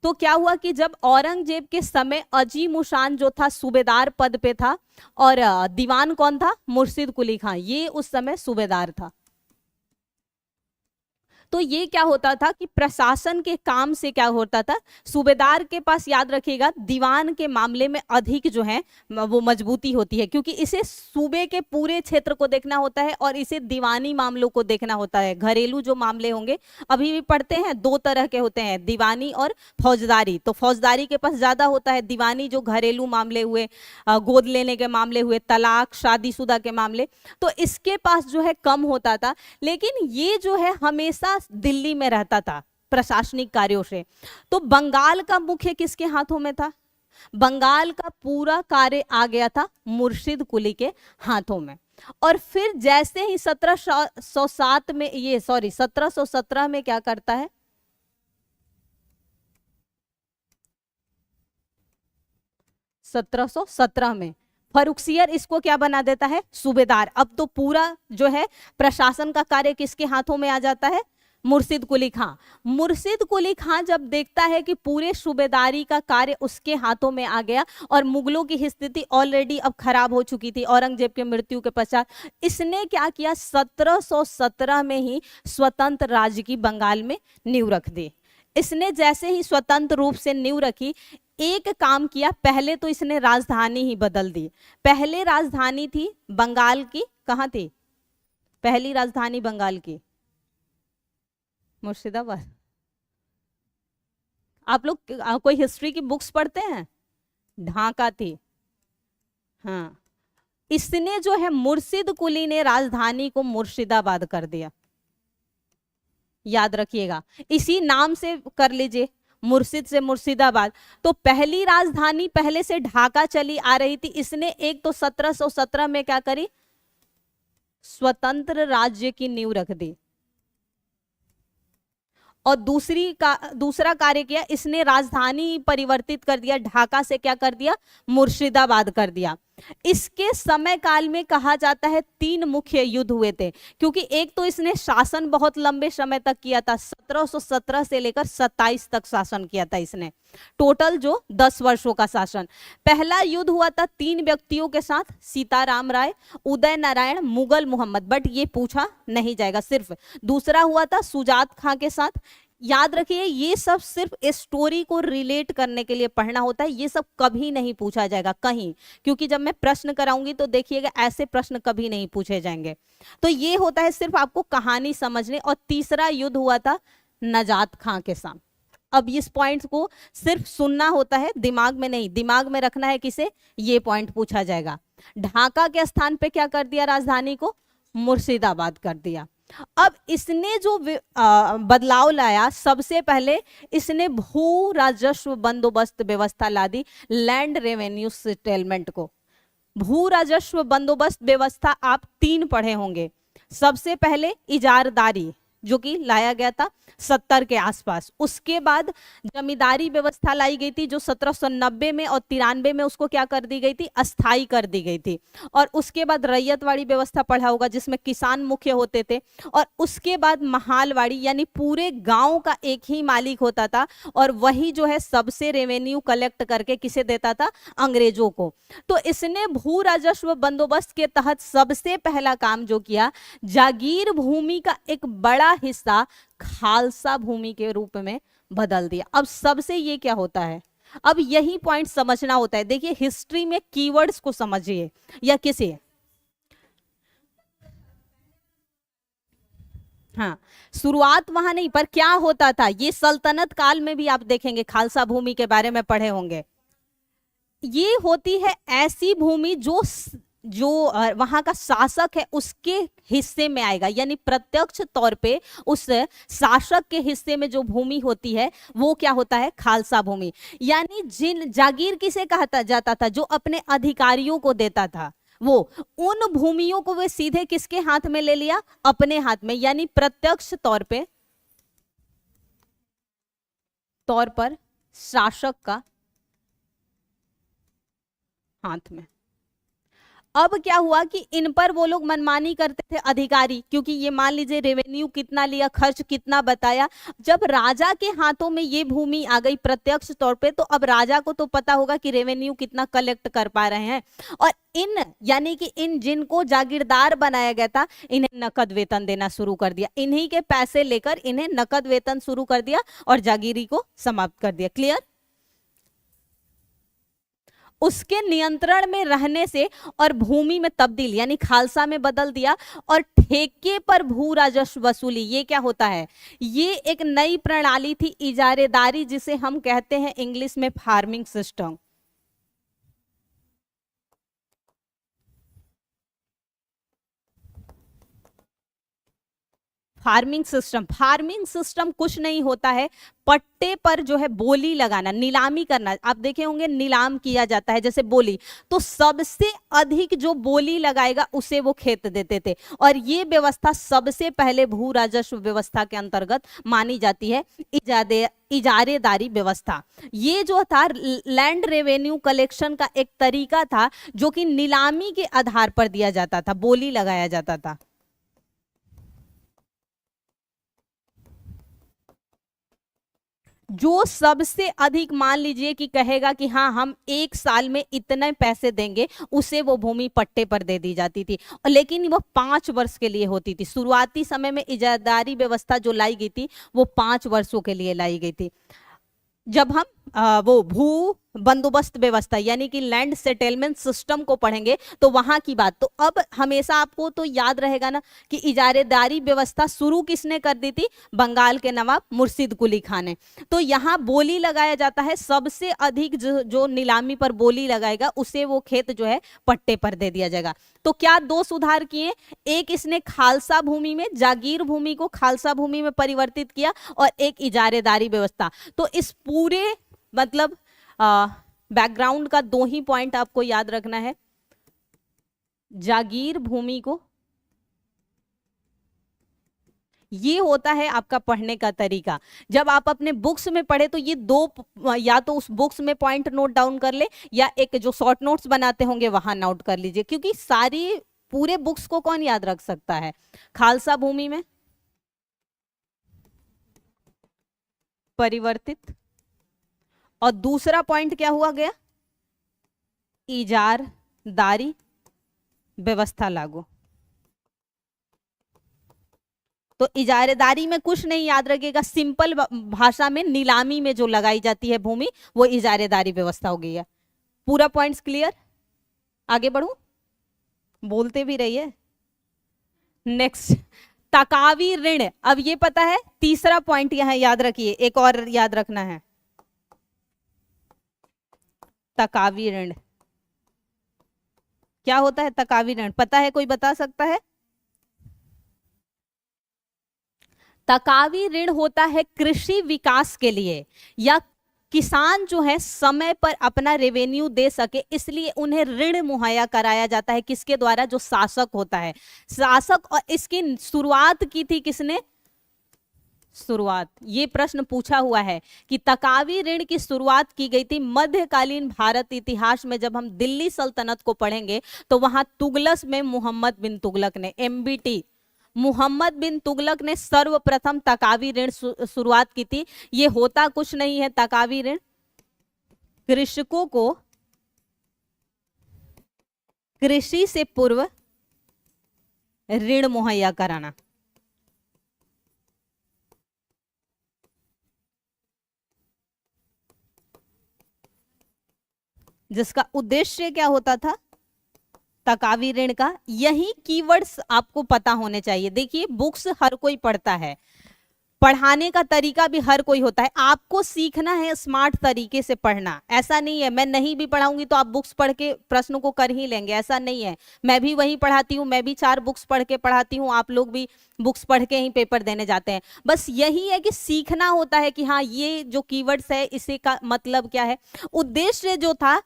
तो क्या हुआ कि जब औरंगजेब के समय अजीमुशान जो था सूबेदार पद पे था, और दीवान कौन था, मुर्शिद कुली खां, ये उस समय सूबेदार था। तो ये क्या होता था कि प्रशासन के काम से क्या होता था, सूबेदार के पास, याद रखिएगा, दीवान के मामले में अधिक जो है वो मजबूती होती है, क्योंकि इसे सूबे के पूरे क्षेत्र को देखना होता है और इसे दीवानी मामलों को देखना होता है। घरेलू जो मामले होंगे, अभी भी पढ़ते हैं, दो तरह के होते हैं, दीवानी और फौजदारी। तो फौजदारी के पास ज्यादा होता है, दीवानी जो घरेलू मामले हुए, गोद लेने के मामले हुए, तलाक, शादीशुदा के मामले, तो इसके पास जो है कम होता था। लेकिन ये जो है हमेशा दिल्ली में रहता था प्रशासनिक कार्यों से। तो बंगाल का मुख्य किसके हाथों में था? बंगाल का पूरा कार्य आ गया था मुर्शिद कुली के हाथों में। और फिर जैसे ही 1707 में, ये 1717 में क्या करता है, 1717 में फर्रुखसियर इसको क्या बना देता है, सूबेदार। अब तो पूरा जो है प्रशासन का कार्य किसके हाथों में आ जाता है, मुर्शिद कुली खां। मुर्शिद कुली खां जब देखता है कि पूरे सूबेदारी का कार्य उसके हाथों में आ गया और मुगलों की स्थिति ऑलरेडी अब खराब हो चुकी थी औरंगजेब के मृत्यु के पश्चात, इसने क्या किया, 1717 में ही स्वतंत्र राज्य की बंगाल में नींव रख दी। इसने जैसे ही स्वतंत्र रूप से नींव रखी, एक काम किया, पहले तो इसने राजधानी ही बदल दी। पहले राजधानी थी बंगाल की, कहाँ थी पहली राजधानी बंगाल की? मुर्शिदाबाद। आप लोग कोई हिस्ट्री की बुक्स पढ़ते हैं? ढाका थी। हाँ, इसने जो है मुर्शिद कुली ने राजधानी को मुर्शिदाबाद कर दिया, याद रखिएगा, इसी नाम से कर लीजिए, मुर्शिद से मुर्शिदाबाद। तो पहली राजधानी पहले से ढाका चली आ रही थी, इसने एक तो 1717 में क्या करी, स्वतंत्र राज्य की नींव रख दी। और दूसरा कार्य किया, इसने राजधानी परिवर्तित कर दिया, ढाका से क्या कर दिया, मुर्शिदाबाद कर दिया। इसके समय काल में कहा जाता है 3 मुख्य युद्ध हुए थे, क्योंकि एक तो इसने शासन बहुत लंबे समय तक किया था, 1717 से लेकर 27 तक शासन किया था इसने, टोटल जो 10 वर्षों का शासन। पहला युद्ध हुआ था 3 व्यक्तियों के साथ, सीताराम राय, उदय नारायण, मुगल मोहम्मद, बट ये पूछा नहीं जाएगा सिर्फ। दूसरा हुआ था सुजात खां के साथ। याद रखिए, ये सब सिर्फ स्टोरी को रिलेट करने के लिए पढ़ना होता है, ये सब कभी नहीं पूछा जाएगा कहीं, क्योंकि जब मैं प्रश्न कराऊंगी तो देखिएगा ऐसे प्रश्न कभी नहीं पूछे जाएंगे। तो ये होता है सिर्फ आपको कहानी समझने। और तीसरा युद्ध हुआ था नजात खां के साथ। अब इस पॉइंट को सिर्फ सुनना होता है, दिमाग में नहीं, दिमाग में रखना है किसे, ये पॉइंट पूछा जाएगा। ढाका के स्थान पे क्या कर दिया, राजधानी को मुर्शिदाबाद कर दिया। अब इसने जो बदलाव लाया, सबसे पहले इसने भू राजस्व बंदोबस्त व्यवस्था ला दी, लैंड रेवेन्यू सेटलमेंट को। भू राजस्व बंदोबस्त व्यवस्था आप 3 पढ़े होंगे। सबसे पहले इजारदारी, जो कि लाया गया था 70 के आसपास। उसके बाद जमींदारी व्यवस्था लाई गई थी, जो 1790 में और 93 में उसको क्या कर दी गई थी, अस्थाई कर दी गई थी। और उसके बाद रैयतवाड़ी व्यवस्था पढ़ा होगा, जिसमें किसान मुख्य होते थे। और उसके बाद महालवाड़ी, यानी पूरे गांव का एक ही मालिक होता था और वही जो है सबसे रेवेन्यू कलेक्ट करके किसे देता था, अंग्रेजों को। तो इसने भू राजस्व बंदोबस्त के तहत सबसे पहला काम जो किया, जागीर भूमि का एक बड़ा हिस्सा खालसा भूमि के रूप में बदल दिया। अब सबसे ये क्या होता है, अब यही पॉइंट समझना होता है। देखिए, हिस्ट्री में कीवर्ड्स को समझिए, या किसी, हाँ, शुरुआत वहां नहीं, पर क्या होता था, ये सल्तनत काल में भी आप देखेंगे, खालसा भूमि के बारे में पढ़े होंगे। ये होती है ऐसी भूमि जो वहां का शासक है उसके हिस्से में आएगा, यानी प्रत्यक्ष तौर पे उस शासक के हिस्से में जो भूमि होती है वो क्या होता है, खालसा भूमि। यानी जिन जागीर किसे कहा जाता था, जो अपने अधिकारियों को देता था, वो उन भूमियों को वे सीधे किसके हाथ में ले लिया, अपने हाथ में, यानी प्रत्यक्ष तौर पर शासक का हाथ में। अब क्या हुआ कि इन पर वो लोग मनमानी करते थे अधिकारी, क्योंकि ये मान लीजिए रेवेन्यू कितना लिया, खर्च कितना बताया। जब राजा के हाथों में ये भूमि आ गई प्रत्यक्ष तौर पे, तो अब राजा को तो पता होगा कि रेवेन्यू कितना कलेक्ट कर पा रहे हैं, और इन यानी कि इन जिनको जागीरदार बनाया गया था, इन्हें नकद वेतन देना शुरू कर दिया। इन्हीं के पैसे लेकर इन्हें नकद वेतन शुरू कर दिया और जागीरी को समाप्त कर दिया। क्लियर? उसके नियंत्रण में रहने से और भूमि में तब्दील यानी खालसा में बदल दिया, और ठेके पर भू राजस्व वसूली, ये क्या होता है? ये एक नई प्रणाली थी, इजारेदारी, जिसे हम कहते हैं इंग्लिश में फार्मिंग सिस्टम। फार्मिंग सिस्टम कुछ नहीं होता है, पट्टे पर जो है बोली लगाना, नीलामी करना। आप देखे होंगे नीलाम किया जाता है जैसे बोली, तो सबसे अधिक जो बोली लगाएगा उसे वो खेत देते थे। और ये व्यवस्था सबसे पहले भू राजस्व व्यवस्था के अंतर्गत मानी जाती है, इजारेदारी व्यवस्था। ये जो था लैंड रेवेन्यू कलेक्शन का एक तरीका था, जो कि नीलामी के आधार पर दिया जाता था, बोली लगाया जाता था। जो सबसे अधिक मान लीजिए कि कहेगा कि हाँ हम एक साल में इतने पैसे देंगे, उसे वो भूमि पट्टे पर दे दी जाती थी। लेकिन वो 5 वर्ष के लिए होती थी। शुरुआती समय में इजारादारी व्यवस्था जो लाई गई थी वो 5 वर्षों के लिए लाई गई थी। जब हम वो भू बंदोबस्त व्यवस्था यानी कि लैंड सेटलमेंट सिस्टम को पढ़ेंगे तो वहां की बात, तो अब हमेशा आपको तो याद रहेगा ना कि इजारेदारी व्यवस्था शुरू किसने कर दी थी? बंगाल के नवाब मुर्शिद कुली खान ने। तो यहाँ बोली लगाया जाता है, सबसे अधिक जो नीलामी पर बोली लगाएगा उसे वो खेत जो है पट्टे पर दे दिया जाएगा। तो क्या 2 सुधार किए? एक, इसने खालसा भूमि में जागीर भूमि को खालसा भूमि में परिवर्तित किया, और एक इजारेदारी व्यवस्था। तो इस पूरे मतलब बैकग्राउंड का 2 ही पॉइंट आपको याद रखना है। जागीर भूमि को, ये होता है आपका पढ़ने का तरीका। जब आप अपने बुक्स में पढ़े तो ये 2, या तो उस बुक्स में पॉइंट नोट डाउन कर ले, या एक जो शॉर्ट नोट्स बनाते होंगे वहां नोट कर लीजिए, क्योंकि सारी पूरे बुक्स को कौन याद रख सकता है? खालसा भूमि में परिवर्तित, और दूसरा पॉइंट क्या हुआ गया? इजारदारी व्यवस्था लागू। तो इजारेदारी में कुछ नहीं याद रखेगा, सिंपल भाषा में नीलामी में जो लगाई जाती है भूमि वो इजारेदारी व्यवस्था हो गई है। पूरा पॉइंट्स क्लियर? आगे बढ़ूं? बोलते भी रहिए। नेक्स्ट, तकावी ऋण। अब ये पता है, तीसरा पॉइंट यहां याद रखिए, एक और याद रखना है, तकावी ऋण। क्या होता है तकावी ऋण? पता है? कोई बता सकता है? तकावी ऋण होता है कृषि विकास के लिए, या किसान जो है समय पर अपना रेवेन्यू दे सके, इसलिए उन्हें ऋण मुहैया कराया जाता है। किसके द्वारा? जो शासक होता है, शासक। और इसकी शुरुआत की थी किसने? शुरुआत, ये प्रश्न पूछा हुआ है कि तकावी ऋण की शुरुआत की गई थी मध्यकालीन भारत इतिहास में। जब हम दिल्ली सल्तनत को पढ़ेंगे तो वहां तुगलक में मोहम्मद बिन तुगलक ने, MBT, मोहम्मद बिन तुगलक ने सर्वप्रथम तकावी ऋण शुरुआत की थी। ये होता कुछ नहीं है तकावी ऋण, कृषकों को कृषि से पूर्व ऋण मुहैया कराना। जिसका उद्देश्य क्या होता था? तकावी ऋण का। यही कीवर्ड्स आपको पता होने चाहिए। देखिए बुक्स हर कोई पढ़ता है, पढ़ाने का तरीका भी हर कोई होता है, आपको सीखना है स्मार्ट तरीके से पढ़ना। ऐसा नहीं है मैं नहीं भी पढ़ाऊंगी तो आप बुक्स पढ़ के प्रश्नों को कर ही लेंगे, ऐसा नहीं है। मैं भी वही पढ़ाती हूँ, मैं भी 4 बुक्स पढ़ के पढ़ाती हूँ, आप लोग भी बुक्स पढ़ के ही पेपर देने जाते हैं। बस यही है कि सीखना होता है कि हाँ ये जो कीवर्ड्स है इसे का मतलब क्या है। उद्देश्य जो था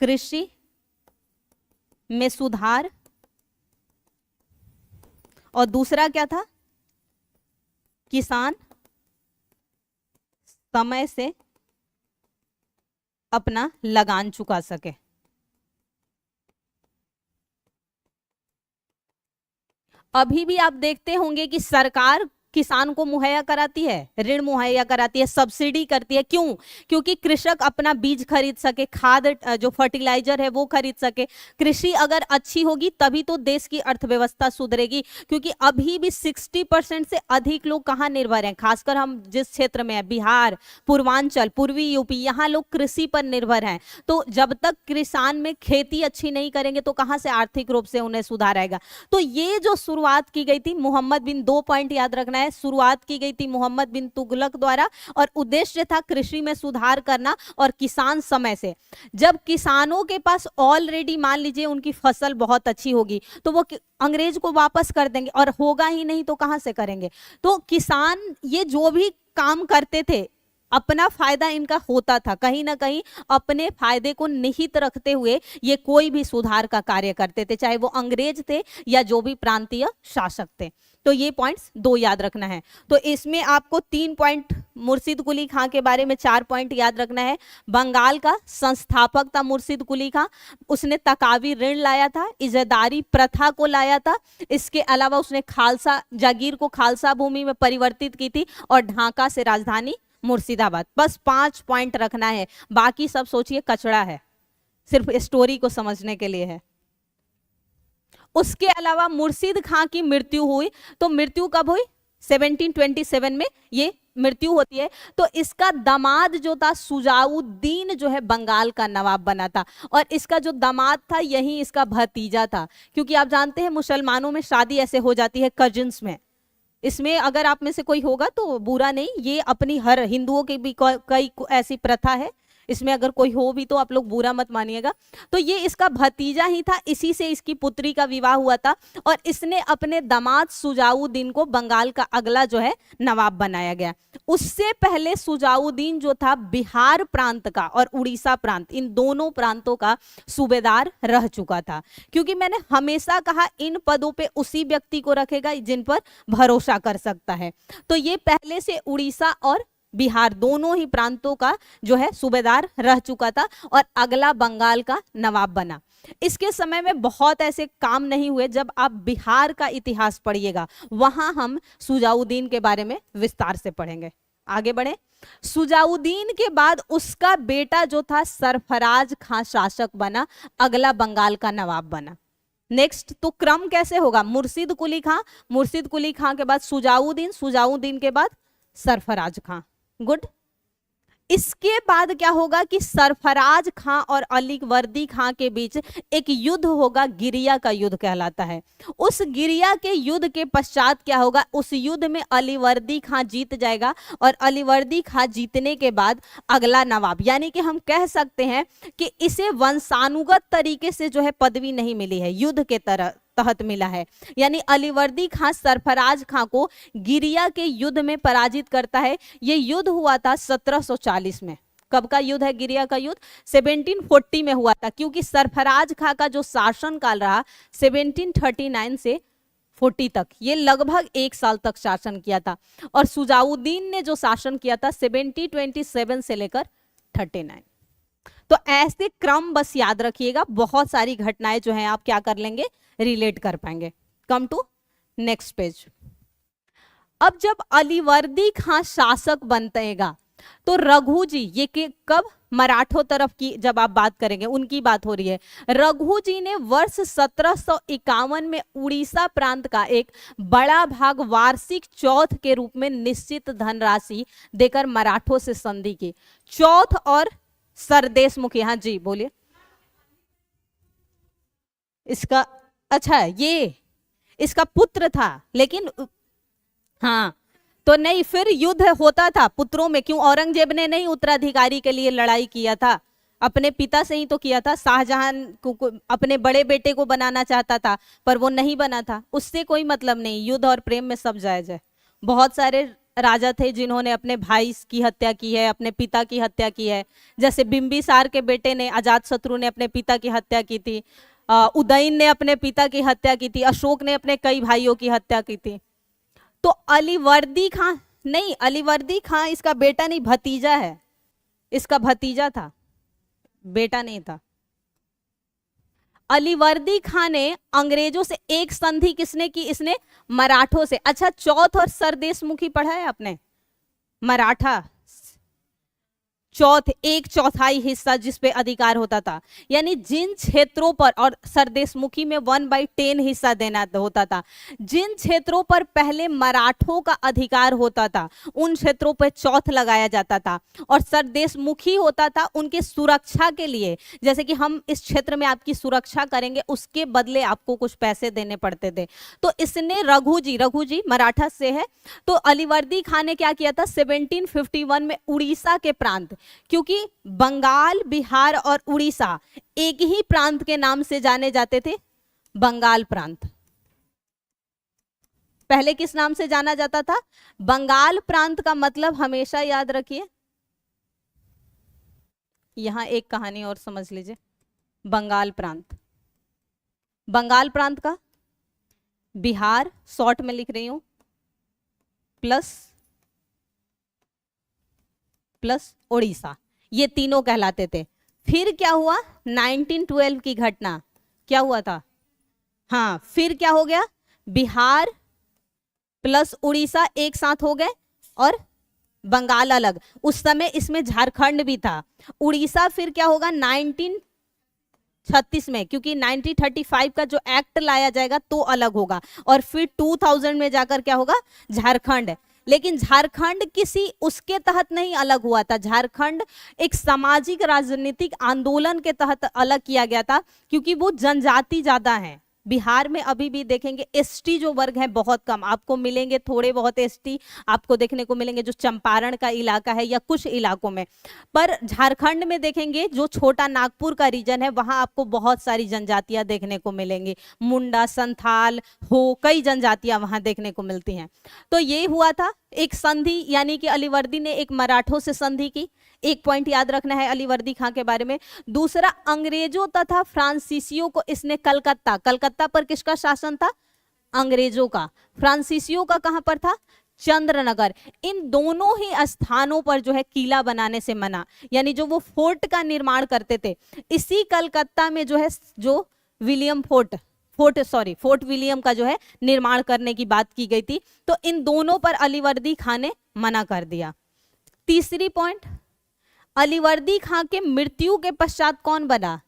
कृषि में सुधार, और दूसरा क्या था? किसान समय से अपना लगान चुका सके। अभी भी आप देखते होंगे कि सरकार किसान को मुहैया कराती है, ऋण मुहैया कराती है, सब्सिडी करती है। क्यों? क्योंकि कृषक अपना बीज खरीद सके, खाद जो फर्टिलाइजर है वो खरीद सके। कृषि अगर अच्छी होगी तभी तो देश की अर्थव्यवस्था सुधरेगी। क्योंकि अभी भी 60% से अधिक लोग कहाँ निर्भर हैं, खासकर हम जिस क्षेत्र में है, बिहार, पूर्वांचल, पूर्वी यूपी, यहाँ लोग कृषि पर निर्भर हैं। तो जब तक किसान में खेती अच्छी नहीं करेंगे तो कहाँ से आर्थिक रूप से उन्हें सुधार आएगा। तो ये जो शुरुआत की गई थी मोहम्मद बिन, 2 पॉइंट याद रखना है, शुरुआत की गई थी मोहम्मद बिन तुगलक द्वारा और उद्देश्य था कृषि में सुधार करना और किसान समय से। जब किसानों के पास ऑलरेडी मान लीजिए उनकी फसल बहुत अच्छी होगी तो वो अंग्रेज को वापस कर देंगे, और होगा ही नहीं तो कहां से करेंगे। तो किसान ये जो भी काम करते थे अपना फायदा इनका होता था, कहीं ना कहीं अपने फायदे को निहित रखते हुए ये कोई भी सुधार का कार्य करते थे, चाहे वो अंग्रेज थे या जो भी प्रांतीय शासक थे। तो ये पॉइंट्स 2 याद रखना है। तो इसमें आपको 3 पॉइंट मुर्शिद कुली खां के बारे में, 4 पॉइंट याद रखना है। बंगाल का संस्थापक था मुर्शिद कुली खां, उसने तकावी ऋण लाया था, इजादारी प्रथा को लाया था, इसके अलावा उसने खालसा जागीर को खालसा भूमि में परिवर्तित की थी और ढाका से राजधानी मुर्शिदाबाद। बस 5 पॉइंट रखना है, बाकी सब सोचिए कचड़ा है, सिर्फ स्टोरी को समझने के लिए है। उसके अलावा मुर्शिद खां की मृत्यु हुई, तो मृत्यु कब हुई? 1727 में ये मृत्यु होती है। तो इसका दामाद जो था सुजाउद्दीन जो है बंगाल का नवाब बना था, और इसका जो दामाद था यही इसका भतीजा था। क्योंकि आप जानते हैं मुसलमानों में शादी ऐसे हो जाती है कजिन्स में। इसमें अगर आप में से कोई होगा तो बुरा नहीं, ये अपनी हर हिंदुओं की भी कई ऐसी प्रथा है, इसमें अगर कोई हो भी तो आप लोग बुरा मत मानिएगा। तो ये इसका भतीजा ही था, इसी से इसकी पुत्री का विवाह हुआ था और इसने अपने दामाद सुजाउद्दीन को बंगाल का अगला जो है नवाब बनाया गया। उससे पहले सुजाउद्दीन जो था बिहार प्रांत का और उड़ीसा प्रांत, इन दोनों प्रांतों का सूबेदार रह चुका था। क्योंकि मैंने हमेशा कहा इन पदों पे उसी व्यक्ति को रखेगा जिन पर भरोसा कर सकता है। तो ये पहले से उड़ीसा और बिहार दोनों ही प्रांतों का जो है सूबेदार रह चुका था और अगला बंगाल का नवाब बना। इसके समय में बहुत ऐसे काम नहीं हुए। जब आप बिहार का इतिहास पढ़िएगा वहां हम सुजाउद्दीन के बारे में विस्तार से पढ़ेंगे। आगे बढ़े। सुजाउद्दीन के बाद उसका बेटा जो था सरफराज खां शासक बना, अगला बंगाल का नवाब बना। नेक्स्ट तो क्रम कैसे होगा? मुर्शिद कुली खां, मुर्शिद कुली खां के बाद सुजाउद्दीन, सुजाउद्दीन के बाद सरफराज खां। गुड। इसके बाद क्या होगा कि सरफराज खां और अलीवर्दी खां के बीच एक युद्ध होगा, गिरिया का युद्ध कहलाता है। उस गिरिया के युद्ध के पश्चात क्या होगा? उस युद्ध में अलीवर्दी खां जीत जाएगा और अलीवर्दी खां जीतने के बाद अगला नवाब, यानी कि हम कह सकते हैं कि इसे वंशानुगत तरीके से जो है पदवी नहीं मिली है, युद्ध के तहत मिला है। यानी अलीवर्दी खां सरफराज खां को गिरिया के युद्ध में पराजित करता है। यह युद्ध हुआ था 1740 में। कब का युद्ध है गिरिया का युद्ध? 1740 में हुआ था। क्योंकि सरफराज खां का जो शासन काल रहा 1739 से 40 तक, ये लगभग 1 साल तक शासन किया था। और सुजाउद्दीन ने जो शासन किया था 1727 से लेकर 39। तो ऐसे क्रम बस याद रखिएगा, बहुत सारी घटनाएं जो हैं आप क्या कर लेंगे, रिलेट कर पाएंगे। Come to next page. अब जब अलीवर्दी खां शासक बनतेगा तो रघु जी, ये कब? मराठों तरफ की जब आप बात करेंगे उनकी बात हो रही है। रघु जी ने वर्ष 1751 में उड़ीसा प्रांत का एक बड़ा भाग वार्षिक चौथ के रूप में निश्चित धनराशि देकर मराठों से संधि की। चौथ और सरदेश मुखी, हाँ जी बोलिए। इसका अच्छा ये इसका पुत्र था, लेकिन हाँ तो नहीं, फिर युद्ध होता था पुत्रों में। क्यों? औरंगजेब ने नहीं उत्तराधिकारी के लिए लड़ाई किया था, अपने पिता से ही तो किया था। शाहजहां को अपने बड़े बेटे को बनाना चाहता था पर वो नहीं बना था, उससे कोई मतलब नहीं। युद्ध और प्रेम में सब जायज है। बहुत सारे राजा थे जिन्होंने अपने भाई की हत्या की है, अपने पिता की हत्या की है। जैसे बिंबिसार के बेटे ने, अजातशत्रु ने अपने पिता की हत्या की थी, उदयन ने अपने पिता की हत्या की थी, अशोक ने अपने कई भाइयों की हत्या की थी। तो अलीवर्दी खां नहीं, अलीवर्दी खां इसका बेटा नहीं, भतीजा है। इसका भतीजा था, बेटा नहीं था। अलीवर्दी खां ने अंग्रेजों से एक संधि किसने की? इसने मराठों से। अच्छा, चौथ और सरदेशमुखी पढ़ा है आपने? मराठा चौथ, एक चौथाई हिस्सा जिस पे अधिकार होता था, यानी जिन क्षेत्रों पर, और सरदेशमुखी में 1/10 हिस्सा देना होता था, जिन क्षेत्रों पर पहले मराठों का अधिकार होता था उन क्षेत्रों पर चौथ लगाया जाता था। और सरदेशमुखी होता था उनके सुरक्षा के लिए, जैसे कि हम इस क्षेत्र में आपकी सुरक्षा करेंगे, उसके बदले आपको कुछ पैसे देने पड़ते थे। तो इसने रघु जी मराठा से है, तो अलीवर्दी खां ने क्या किया था? 1751 में उड़ीसा के प्रांत, क्योंकि बंगाल, बिहार और उड़ीसा एक ही प्रांत के नाम से जाने जाते थे, बंगाल प्रांत। पहले किस नाम से जाना जाता था? बंगाल प्रांत का मतलब हमेशा याद रखिए, यहां एक कहानी और समझ लीजिए। बंगाल प्रांत, बंगाल प्रांत का बिहार, शॉर्ट में लिख रही हूं, प्लस उड़ीसा, ये तीनों कहलाते थे। फिर क्या हुआ? 1912 की घटना, क्या हुआ था? हाँ, फिर क्या हो गया? बिहार प्लस उड़ीसा एक साथ हो गए और बंगाल अलग। उस समय इसमें झारखंड भी था। उड़ीसा फिर क्या होगा? 1936 में, क्योंकि 1935 का जो एक्ट लाया जाएगा तो अलग होगा, और फिर 2000 में जाकर क्या होगा? झारखंड। लेकिन झारखंड किसी उसके तहत नहीं अलग हुआ था, झारखंड एक सामाजिक राजनीतिक आंदोलन के तहत अलग किया गया था, क्योंकि वो जनजाति ज्यादा है। बिहार में अभी भी देखेंगे एसटी जो वर्ग है बहुत कम आपको मिलेंगे, थोड़े बहुत एसटी आपको देखने को मिलेंगे जो चंपारण का इलाका है या कुछ इलाकों में। पर झारखंड में देखेंगे जो छोटा नागपुर का रीजन है वहां आपको बहुत सारी जनजातियां देखने को मिलेंगी, मुंडा, संथाल, हो, कई जनजातियां वहां देखने को मिलती हैं। तो ये हुआ था एक संधि, यानी कि अलीवर्दी ने एक मराठों से संधि की। एक पॉइंट याद रखना है अलीवर्दी खां के बारे में। दूसरा, अंग्रेजों तथा फ्रांसीसियों को इसने कलकत्ता पर किसका शासन था? अंग्रेजों का। फ्रांसीसियों का कहां पर था? चंद्रनगर। इन दोनों ही स्थानों पर जो है किला बनाने से मना, यानी जो वो फोर्ट का निर्माण करते थे, इसी कलकत्ता में जो है जो फोर्ट विलियम का जो है निर्माण करने की बात की गई थी। तो इन दोनों पर अलीवर्दी खां ने मना कर दिया। तीसरी पॉइंट, अलीवर्दी खां के मृत्यु के पश्चात कौन बना?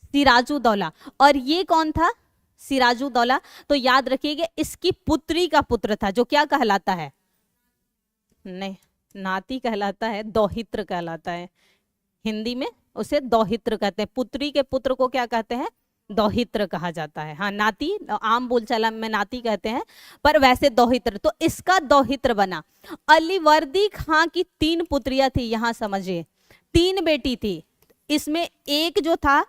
सिराजुद्दौला। और ये कौन था? सिराजुद्दौला। तो याद रखिएगा इसकी पुत्री का पुत्र था, जो क्या कहलाता है? नहीं, नाती कहलाता है, दौहित्र कहलाता है। हिंदी में उसे दौहित्र कहते हैं। पुत्री के पुत्र को क्या कहते हैं? दौहित्र कहा जाता है। हाँ, नाती आम बोलचाल में नाती कहते हैं, पर वैसे दौहित्र। तो इसका दौहित्र बना। अलीवर्दी खां की 3 पुत्रियां थी, यहां समझिए, 3 बेटी थी। इसमें एक जो था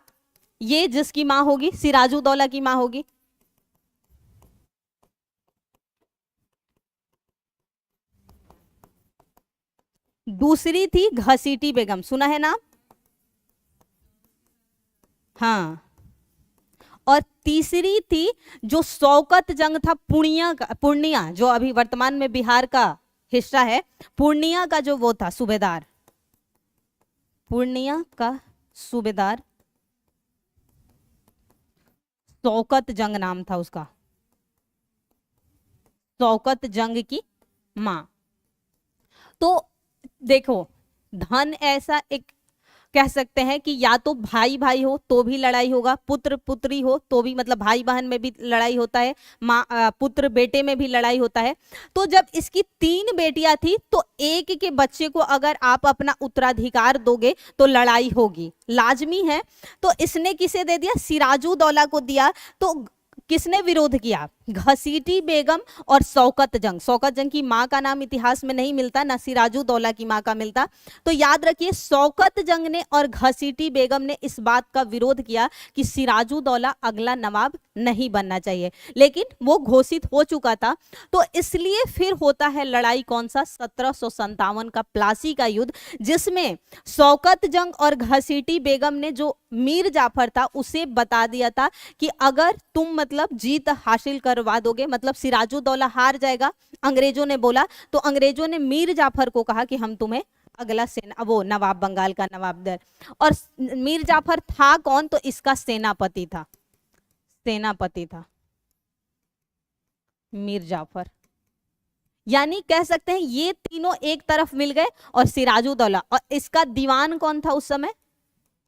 ये जिसकी मां होगी, सिराजुद्दौला की मां होगी। दूसरी थी घसीटी बेगम, सुना है नाम? हाँ। और तीसरी थी जो शौकत जंग था पूर्णिया जो अभी वर्तमान में बिहार का हिस्सा है, पूर्णिया का जो वो था सूबेदार, पूर्णिया का सूबेदार शौकत जंग नाम था उसका, शौकत जंग की मां। तो देखो, धन ऐसा एक कह सकते हैं कि या तो भाई भाई हो तो भी लड़ाई होगा, पुत्र पुत्री हो तो भी, मतलब भाई बहन में भी लड़ाई होता है, माँ पुत्र बेटे में भी लड़ाई होता है। तो जब इसकी 3 बेटियां थी तो एक के बच्चे को अगर आप अपना उत्तराधिकार दोगे तो लड़ाई होगी, लाजमी है। तो इसने किसे दे दिया? सिराजुद्दौला को दिया। तो किसने विरोध किया? घसीटी बेगम और शौकत जंग। शौकत जंग की मां का नाम इतिहास में नहीं मिलता, ना सिराजुद्दौला की मां का मिलता। तो याद रखिए शौकत जंग ने और घसीटी बेगम ने इस बात का विरोध किया कि सिराजुद्दौला अगला नवाब नहीं बनना चाहिए, लेकिन वो घोषित हो चुका था। तो इसलिए फिर होता है लड़ाई, कौन सा? 1757 का प्लासी का युद्ध, जिसमें शौकत जंग और घसीटी बेगम ने जो मीर जाफर था उसे बता दिया था कि अगर तुम मतलब जीत हासिल करवा दोगे, मतलब सिराजुद्दौला हार जाएगा, अंग्रेजों ने बोला, तो अंग्रेजों ने मीर जाफर को कहा कि हम तुम्हें अगला सेना, वो नवाब, बंगाल का नवाब दर। और मीर जाफर था कौन? तो इसका सेनापति था। सेनापति था मीर जाफर। यानी कह सकते हैं ये तीनों एक तरफ मिल गए और सिराजुद्दौला, और इसका दीवान कौन था उस समय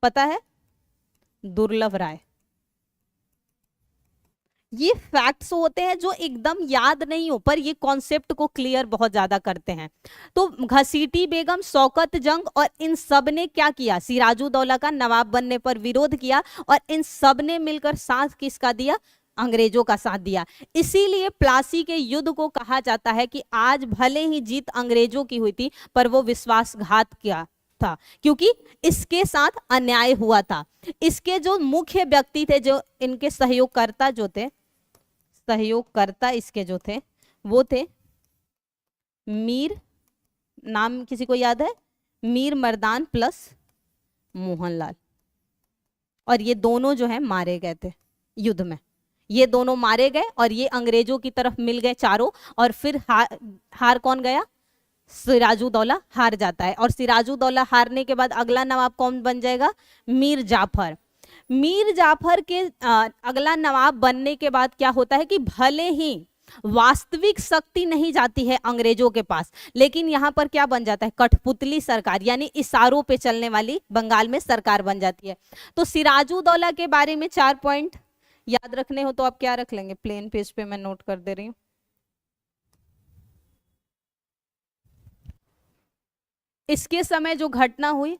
पता है? दुर्लभ राय। ये फैक्ट्स होते हैं जो एकदम याद नहीं हो पर ये कॉन्सेप्ट को क्लियर बहुत ज्यादा करते हैं। तो घसीटी बेगम, शौकत जंग और इन सब ने क्या किया? सिराजुद्दौला का नवाब बनने पर विरोध किया और इन सब ने मिलकर साथ किसका दिया? अंग्रेजों का साथ दिया। इसीलिए प्लासी के युद्ध को कहा जाता है कि आज भले ही जीत अंग्रेजों की हुई थी पर वो विश्वासघात किया था, क्योंकि इसके साथ अन्याय हुआ था। इसके जो मुख्य व्यक्ति थे, जो इनके सहयोगकर्ता जो थे, सहयोगकर्ता इसके जो थे वो थे मीर, नाम किसी को याद है? मीर मर्दान प्लस मोहनलाल। और ये दोनों जो है मारे गए थे युद्ध में। ये दोनों मारे गए और ये अंग्रेजों की तरफ मिल गए चारों। और फिर हार कौन गया? सिराजुद्दौला हार जाता है। और सिराजुद्दौला हारने के बाद अगला नवाब कौन बन जाएगा? मीर जाफर। मीर जाफर के अगला नवाब बनने के बाद क्या होता है कि भले ही वास्तविक शक्ति नहीं जाती है अंग्रेजों के पास, लेकिन यहाँ पर क्या बन जाता है? कठपुतली सरकार, यानी इशारों पे चलने वाली बंगाल में सरकार बन जाती है। तो सिराजुद्दौला के बारे में 4 पॉइंट याद रखने हो तो आप क्या रख लेंगे? प्लेन पेज पे मैं नोट कर दे रही हूँ। इसके समय जो घटना हुई,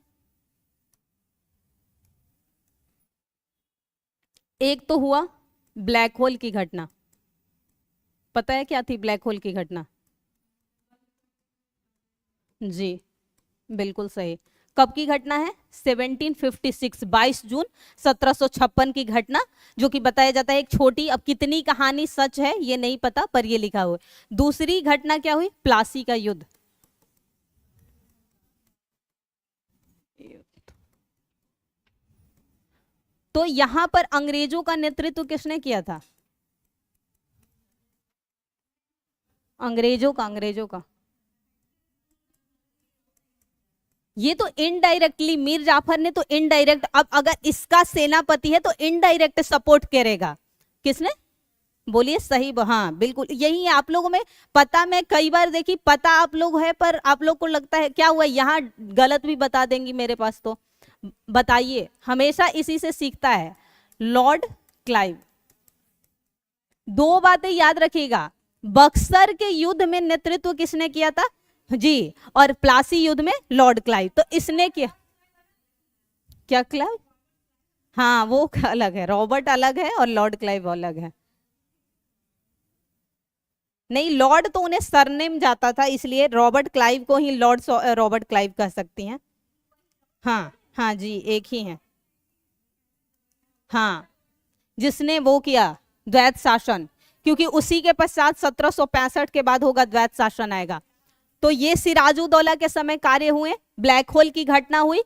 एक तो हुआ ब्लैक होल की घटना। पता है क्या थी ब्लैक होल की घटना? जी बिल्कुल सही। कब की घटना है? 1756, 22 जून 1756 की घटना, जो कि बताया जाता है एक छोटी, अब कितनी कहानी सच है ये नहीं पता पर ये लिखा हुआ है। दूसरी घटना क्या हुई? प्लासी का युद्ध। तो यहां पर अंग्रेजों का नेतृत्व किसने किया था? अंग्रेजों का ये तो इनडायरेक्टली, मीर जाफर ने तो इनडायरेक्ट, अब अगर इसका सेनापति है तो इनडायरेक्ट सपोर्ट करेगा। किसने? बोलिए सही। हाँ बिल्कुल यही है। आप लोगों में पता, मैं कई बार देखी, पता आप लोग है पर आप लोग को लगता है क्या हुआ यहाँ गलत भी बता देंगी मेरे पास, तो बताइए। हमेशा इसी से सीखता है। Lord Clive. दो बातें याद रखिएगा, बक्सर के युद्ध में नेतृत्व किसने किया था? जी, और प्लासी युद्ध में लॉर्ड क्लाइव। तो इसने किया क्या? क्लाइव, हाँ वो अलग है, रॉबर्ट अलग है और लॉर्ड क्लाइव अलग है। नहीं, लॉर्ड तो उन्हें सरनेम जाता था, इसलिए रॉबर्ट क्लाइव को ही लॉर्ड रॉबर्ट क्लाइव कह सकती हैं। हाँ हाँ जी, एक ही है। हाँ, जिसने वो किया द्वैत शासन, क्योंकि उसी के पश्चात 1765 के बाद होगा द्वैत शासन आएगा। तो ये सिराजुद्दौला के समय कार्य हुए। ब्लैक होल की घटना हुई।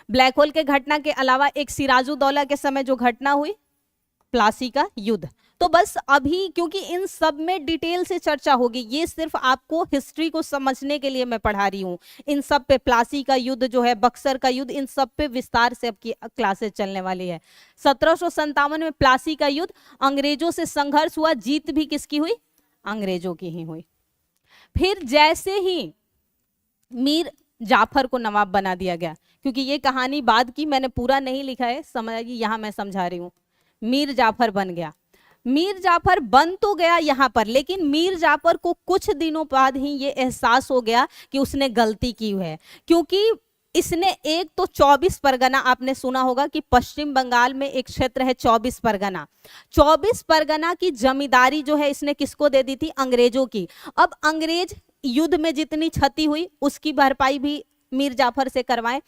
ब्लैक होल के घटना के अलावा एक सिराजुद्दौला के समय जो घटना हुई, प्लासी का युद्ध। तो बस अभी क्योंकि इन सब में डिटेल से चर्चा होगी, ये सिर्फ आपको हिस्ट्री को समझने के लिए मैं पढ़ा रही हूँ। इन सब पे, प्लासी का युद्ध जो है, बक्सर का युद्ध, इन सब पे विस्तार से आपकी क्लासेस चलने वाली है। 1757 में प्लासी का युद्ध, अंग्रेजों से संघर्ष हुआ, जीत भी किसकी हुई? अंग्रेजों की ही हुई। फिर जैसे ही मीर जाफर को नवाब बना दिया गया, क्योंकि ये कहानी बाद की, मैंने पूरा नहीं लिखा है, समझिए यहाँ मैं समझा रही हूँ। मीर जाफर बन गया। मीर जाफर बन तो गया यहाँ पर, लेकिन मीर जाफर को कुछ दिनों बाद ही ये एहसास हो गया कि उसने गलती की है। क्योंकि इसने एक तो 24 परगना, आपने सुना होगा कि पश्चिम बंगाल में एक क्षेत्र है 24 परगना, 24 परगना की जमींदारी जो है इसने किसको दे दी थी? अंग्रेजों की। अब अंग्रेज युद्ध में जितनी क्षति हुई उसकी भरपाई भी मीर जाफर से करवाएं,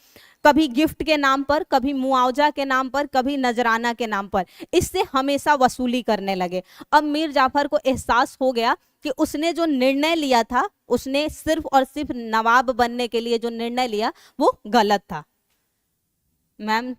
कभी गिफ्ट के नाम पर, कभी मुआवजा के नाम पर, कभी नजराना के नाम पर, इससे हमेशा वसूली करने लगे। अब मीर जाफर को एहसास हो गया कि उसने जो निर्णय लिया था, उसने सिर्फ और सिर्फ नवाब बनने के लिए जो निर्णय लिया वो गलत था। मैम,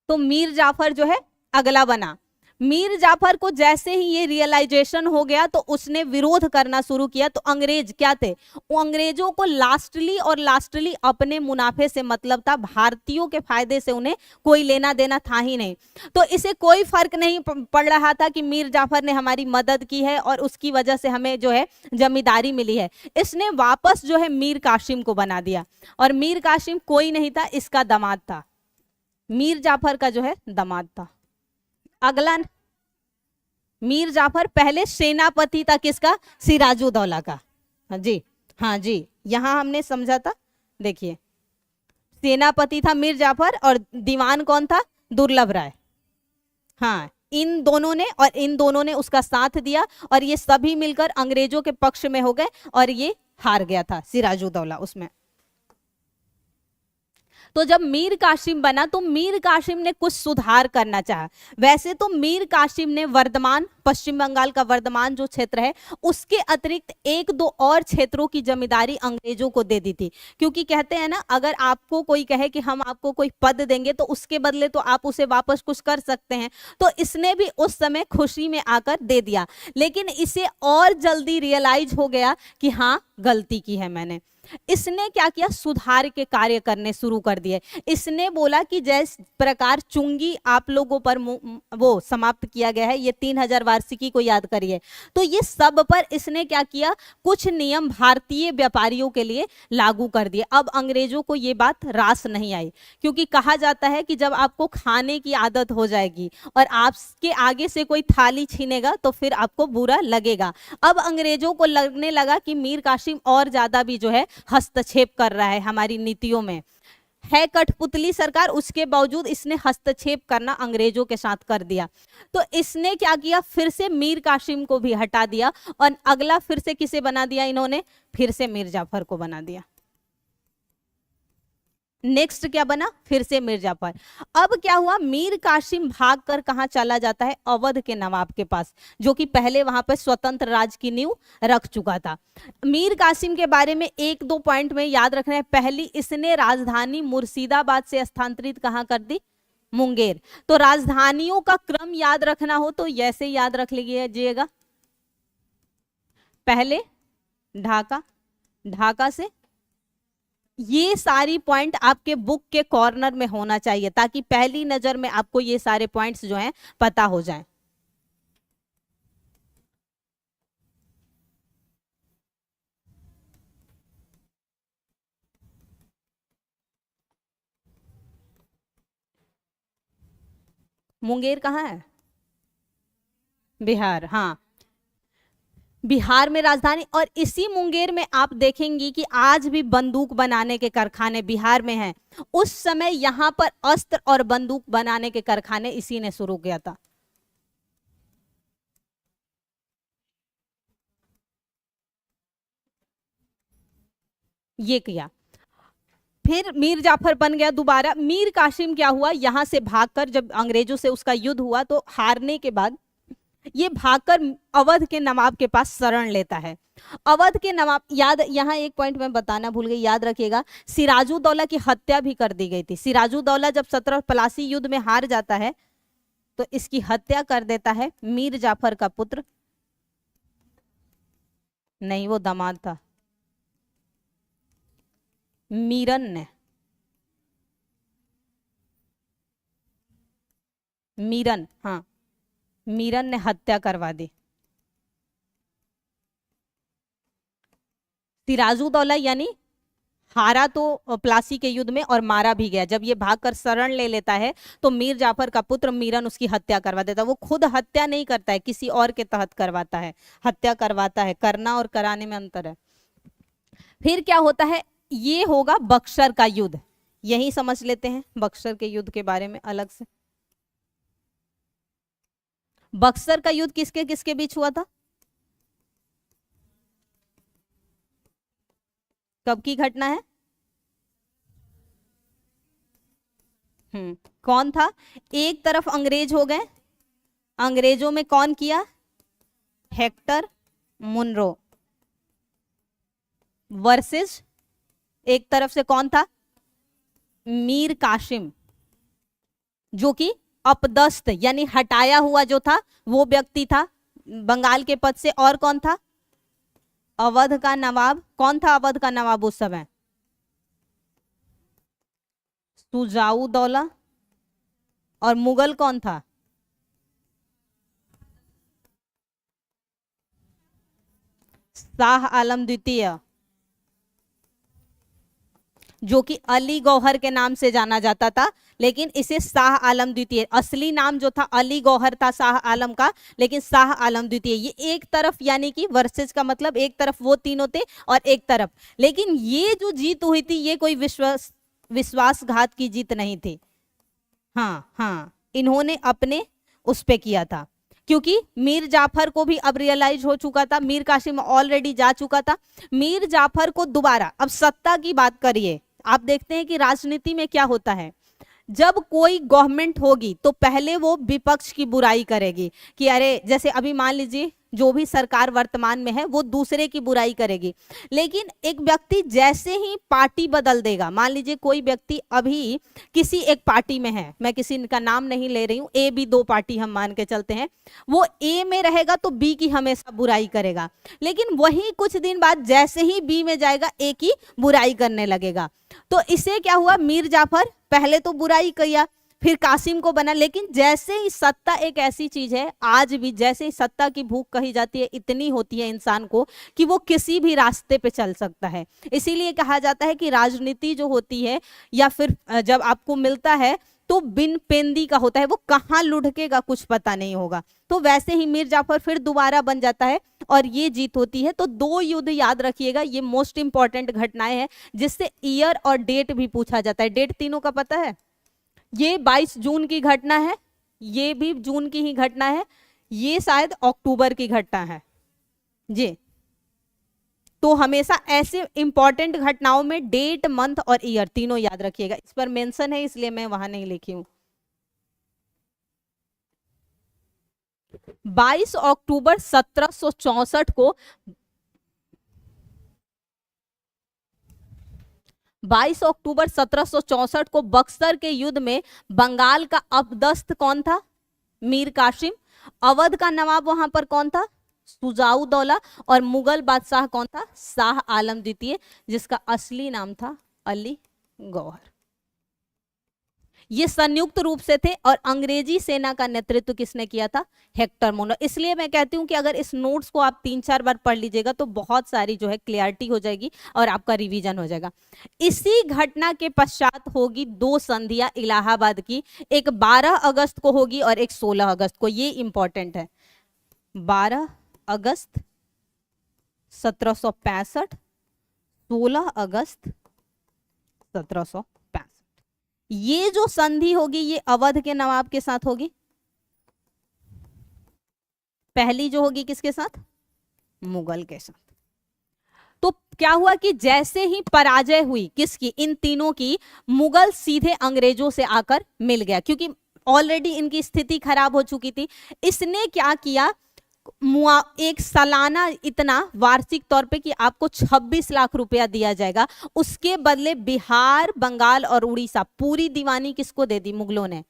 तो मीर जाफर जो है अगला बना। मीर जाफर को जैसे ही ये रियलाइजेशन हो गया तो उसने विरोध करना शुरू किया। तो अंग्रेज क्या थे, वो अंग्रेजों को लास्टली अपने मुनाफे से मतलब था, भारतीयों के फायदे से उन्हें कोई लेना देना था ही नहीं। तो इसे कोई फर्क नहीं पड़ रहा था कि मीर जाफर ने हमारी मदद की है और उसकी वजह से हमें जो है जमींदारी मिली है। इसने वापस जो है मीर कासिम को बना दिया, और मीर कासिम कोई नहीं था, इसका दामाद था, मीर जाफर का जो है दामाद था। अगला, मीर जाफर पहले सेनापति था किसका, सिराजुद्दौला का। हाँ जी, हाँ जी, यहां हमने समझा था। देखिए, सेनापति था मीर जाफर और दीवान कौन था, दुर्लभ राय। हाँ, इन दोनों ने उसका साथ दिया और ये सभी मिलकर अंग्रेजों के पक्ष में हो गए और ये हार गया था सिराजुद्दौला उसमें। तो जब मीर कासिम बना तो मीर कासिम ने कुछ सुधार करना चाहा। वैसे तो मीर कासिम ने वर्धमान, पश्चिम बंगाल का वर्धमान जो क्षेत्र है, उसके अतिरिक्त एक दो और क्षेत्रों की जमींदारी अंग्रेजों को दे दी थी, क्योंकि कहते हैं ना, अगर आपको कोई कहे कि हम आपको कोई पद देंगे तो उसके बदले तो आप उसे वापस कुछ कर सकते हैं। तो इसने भी उस समय खुशी में आकर दे दिया, लेकिन इसे और जल्दी रियलाइज हो गया कि हाँ, गलती की है मैंने। इसने क्या किया, सुधार के कार्य करने शुरू कर दिए। इसने बोला कि जिस प्रकार चुंगी आप लोगों पर वो समाप्त किया गया है, ये 3000 वार्षिकी को याद करिए, तो ये सब पर इसने क्या किया, कुछ नियम भारतीय व्यापारियों के लिए लागू कर दिए। अब अंग्रेजों को ये बात रास नहीं आई, क्योंकि कहा जाता है कि जब आपको खाने की आदत हो जाएगी और आपके आगे से कोई थाली छीनेगा तो फिर आपको बुरा लगेगा। अब अंग्रेजों को लगने लगा कि मीर कासिम और ज्यादा भी जो है हस्तक्षेप कर रहा है हमारी नीतियों में। है कठपुतली सरकार, उसके बावजूद इसने हस्तक्षेप करना अंग्रेजों के साथ कर दिया। तो इसने क्या किया, फिर से मीर कासिम को भी हटा दिया और अगला फिर से किसे बना दिया इन्होंने, फिर से मीर जाफर को बना दिया। नेक्स्ट क्या बना, फिर से मीर जाफर। अब क्या हुआ, मीर कासिम भागकर कहां चला जाता है, अवध के नवाब के पास, जो कि पहले वहां पर स्वतंत्र राज्य की नींव रख चुका था। मीर कासिम के बारे में एक दो पॉइंट में याद रखना है। पहली, इसने राजधानी मुर्शिदाबाद से स्थानांतरित कहां कर दी, मुंगेर। तो राजधानियों का क्रम याद रखना हो तो ऐसे याद रख लीजिएगा, पहले ढाका, ढाका से, ये सारी पॉइंट आपके बुक के कॉर्नर में होना चाहिए ताकि पहली नजर में आपको ये सारे पॉइंट्स जो हैं पता हो जाएं। मुंगेर कहाँ है, बिहार, हाँ, बिहार में राजधानी। और इसी मुंगेर में आप देखेंगी कि आज भी बंदूक बनाने के कारखाने बिहार में हैं। उस समय यहां पर अस्त्र और बंदूक बनाने के कारखाने इसी ने शुरू किया था। ये किया। फिर मीर जाफर बन गया दोबारा। मीर कासिम क्या हुआ, यहां से भागकर, जब अंग्रेजों से उसका युद्ध हुआ तो हारने के बाद ये भागकर अवध के नवाब के पास शरण लेता है। अवध के नवाब, याद, यहाँ एक पॉइंट मैं बताना भूल गई, याद रखिएगा, सिराजुद्दौला की हत्या भी कर दी गई थी। सिराजुद्दौला जब 17 प्लासी युद्ध में हार जाता है तो इसकी हत्या कर देता है मीर जाफर का पुत्र, नहीं वो दामाद था, मीरन ने, मीरन, हाँ, मीरन ने हत्या करवा दी। सिराजुद्दौला यानी हारा तो प्लासी के युद्ध में और मारा भी गया। जब ये भागकर शरण ले लेता है तो मीर जाफर का पुत्र मीरन उसकी हत्या करवा देता है। वो खुद हत्या नहीं करता है, किसी और के तहत करवाता है, हत्या करवाता है। करना और कराने में अंतर है। फिर क्या होता है, ये होगा बक्सर का युद्ध, यही समझ लेते हैं बक्सर के युद्ध के बारे में अलग से। बक्सर का युद्ध किसके किसके बीच हुआ था, कब की घटना है, कौन था, एक तरफ अंग्रेज हो गए, अंग्रेजों में कौन किया, हेक्टर मुनरो, वर्सेस एक तरफ से कौन था, मीर कासिम, जो कि अपदस्थ यानी हटाया हुआ जो था वो व्यक्ति था बंगाल के पद से। और कौन था? अवध का नवाब। कौन था अवध का नवाब उस समय? सुजाउदौला। और मुगल कौन था? शाह आलम द्वितीय, जो कि अली गौहर के नाम से जाना जाता था, लेकिन इसे शाह आलम द्वितीय, असली नाम जो था अली गौहर था शाह आलम का, लेकिन शाह आलम द्वितीय। ये एक तरफ यानी कि वर्सेस का मतलब एक तरफ वो तीनों थे और एक तरफ, लेकिन ये जो जीत हुई थी ये कोई विश्वासघात की जीत नहीं थी। हाँ हाँ, इन्होंने अपने उस पे किया था, क्योंकि मीर जाफर को भी अब रियलाइज हो चुका था, मीर कासिम ऑलरेडी जा चुका था। मीर जाफर को दोबारा, अब सत्ता की बात करिए, आप देखते हैं कि राजनीति में क्या होता है, जब कोई गवर्नमेंट होगी तो पहले वो विपक्ष की बुराई करेगी कि अरे, जैसे अभी मान लीजिए जो भी सरकार वर्तमान में है वो दूसरे की बुराई करेगी। लेकिन एक व्यक्ति जैसे ही पार्टी बदल देगा, मान लीजिए कोई व्यक्ति अभी किसी एक पार्टी में है, मैं किसी का नाम नहीं ले रही हूं, ए बी दो पार्टी हम मान के चलते हैं, वो ए में रहेगा तो बी की हमेशा बुराई करेगा, लेकिन वही कुछ दिन बाद जैसे ही बी में जाएगा ए की बुराई करने लगेगा। तो इसे क्या हुआ, मीर जाफर पहले तो बुराई किया, फिर कासिम को बना, लेकिन जैसे ही सत्ता एक ऐसी चीज है, आज भी जैसे ही सत्ता की भूख कही जाती है इतनी होती है इंसान को कि वो किसी भी रास्ते पे चल सकता है। इसीलिए कहा जाता है कि राजनीति जो होती है या फिर जब आपको मिलता है तो बिन पेंदी का होता है, वो कहाँ लुढ़केगा कुछ पता नहीं होगा। तो वैसे ही मीर जाफर फिर दोबारा बन जाता है और ये जीत होती है। तो दो युद्ध याद रखिएगा, ये मोस्ट इंपॉर्टेंट घटनाएं हैं जिससे ईयर और डेट भी पूछा जाता है। डेट तीनों का पता है? ये 22 जून की घटना है, ये भी जून की ही घटना है, ये शायद अक्टूबर की घटना है जी। तो हमेशा ऐसे इंपॉर्टेंट घटनाओं में डेट, मंथ और ईयर तीनों याद रखिएगा। इस पर मेंशन है इसलिए मैं वहां नहीं लिखी हूं। 22 अक्टूबर 1764 को 22 अक्टूबर 1764 को बक्सर के युद्ध में बंगाल का अपदस्थ कौन था? मीर कासिम। अवध का नवाब वहां पर कौन था? सुजाउदौला। और मुगल बादशाह कौन था? शाह आलम द्वितीय, जिसका असली नाम था अली गौहर। ये संयुक्त रूप से थे और अंग्रेजी सेना का नेतृत्व किसने किया था? Hector mono. इसलिए मैं कहती हूं कि अगर इस नोट्स को आप 3-4 बार पढ़ लीजिएगा तो बहुत सारी जो है क्लियरिटी हो जाएगी और आपका रिवीजन हो जाएगा। इसी घटना के पश्चात होगी 2 संधियां इलाहाबाद की, एक 12 अगस्त को होगी और एक 16 अगस्त को। ये इंपॉर्टेंट है। 12 अगस्त 1765, 16 अगस्त 1765। ये जो संधि होगी ये अवध के नवाब के साथ होगी। पहली जो होगी किसके साथ? मुगल के साथ। तो क्या हुआ कि जैसे ही पराजय हुई किसकी? इन तीनों की, मुगल सीधे अंग्रेजों से आकर मिल गया, क्योंकि ऑलरेडी इनकी स्थिति खराब हो चुकी थी। इसने क्या किया, एक सालाना इतना वार्षिक तौर पे कि आपको 26 लाख रुपया दिया जाएगा, उसके बदले बिहार, बंगाल और उड़ीसा पूरी दीवानी किसको दे दी? मुगलों ने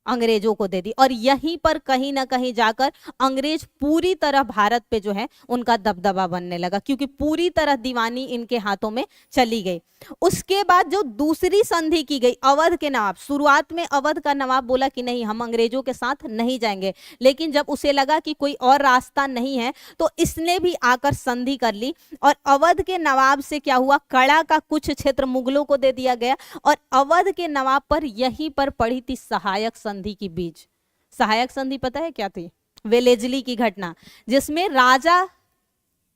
अंग्रेजों को दे दी। और यहीं पर कहीं ना कहीं जाकर अंग्रेज पूरी तरह भारत पे जो है उनका दबदबा बनने लगा, क्योंकि पूरी तरह दीवानी इनके हाथों में चली गई। उसके बाद जो दूसरी संधि की गई अवध के नवाब, शुरुआत में अवध का नवाब बोला कि नहीं, हम अंग्रेजों के साथ नहीं जाएंगे, लेकिन जब उसे लगा कि कोई और रास्ता नहीं है तो इसने भी आकर संधि कर ली। और अवध के नवाब से क्या हुआ, कड़ा का कुछ क्षेत्र मुगलों को दे दिया गया और अवध के नवाब पर यहीं पर पड़ी थी सहायक संधि की बीज। सहायक संधि पता है क्या थी? वेलेजली की घटना, जिसमें राजा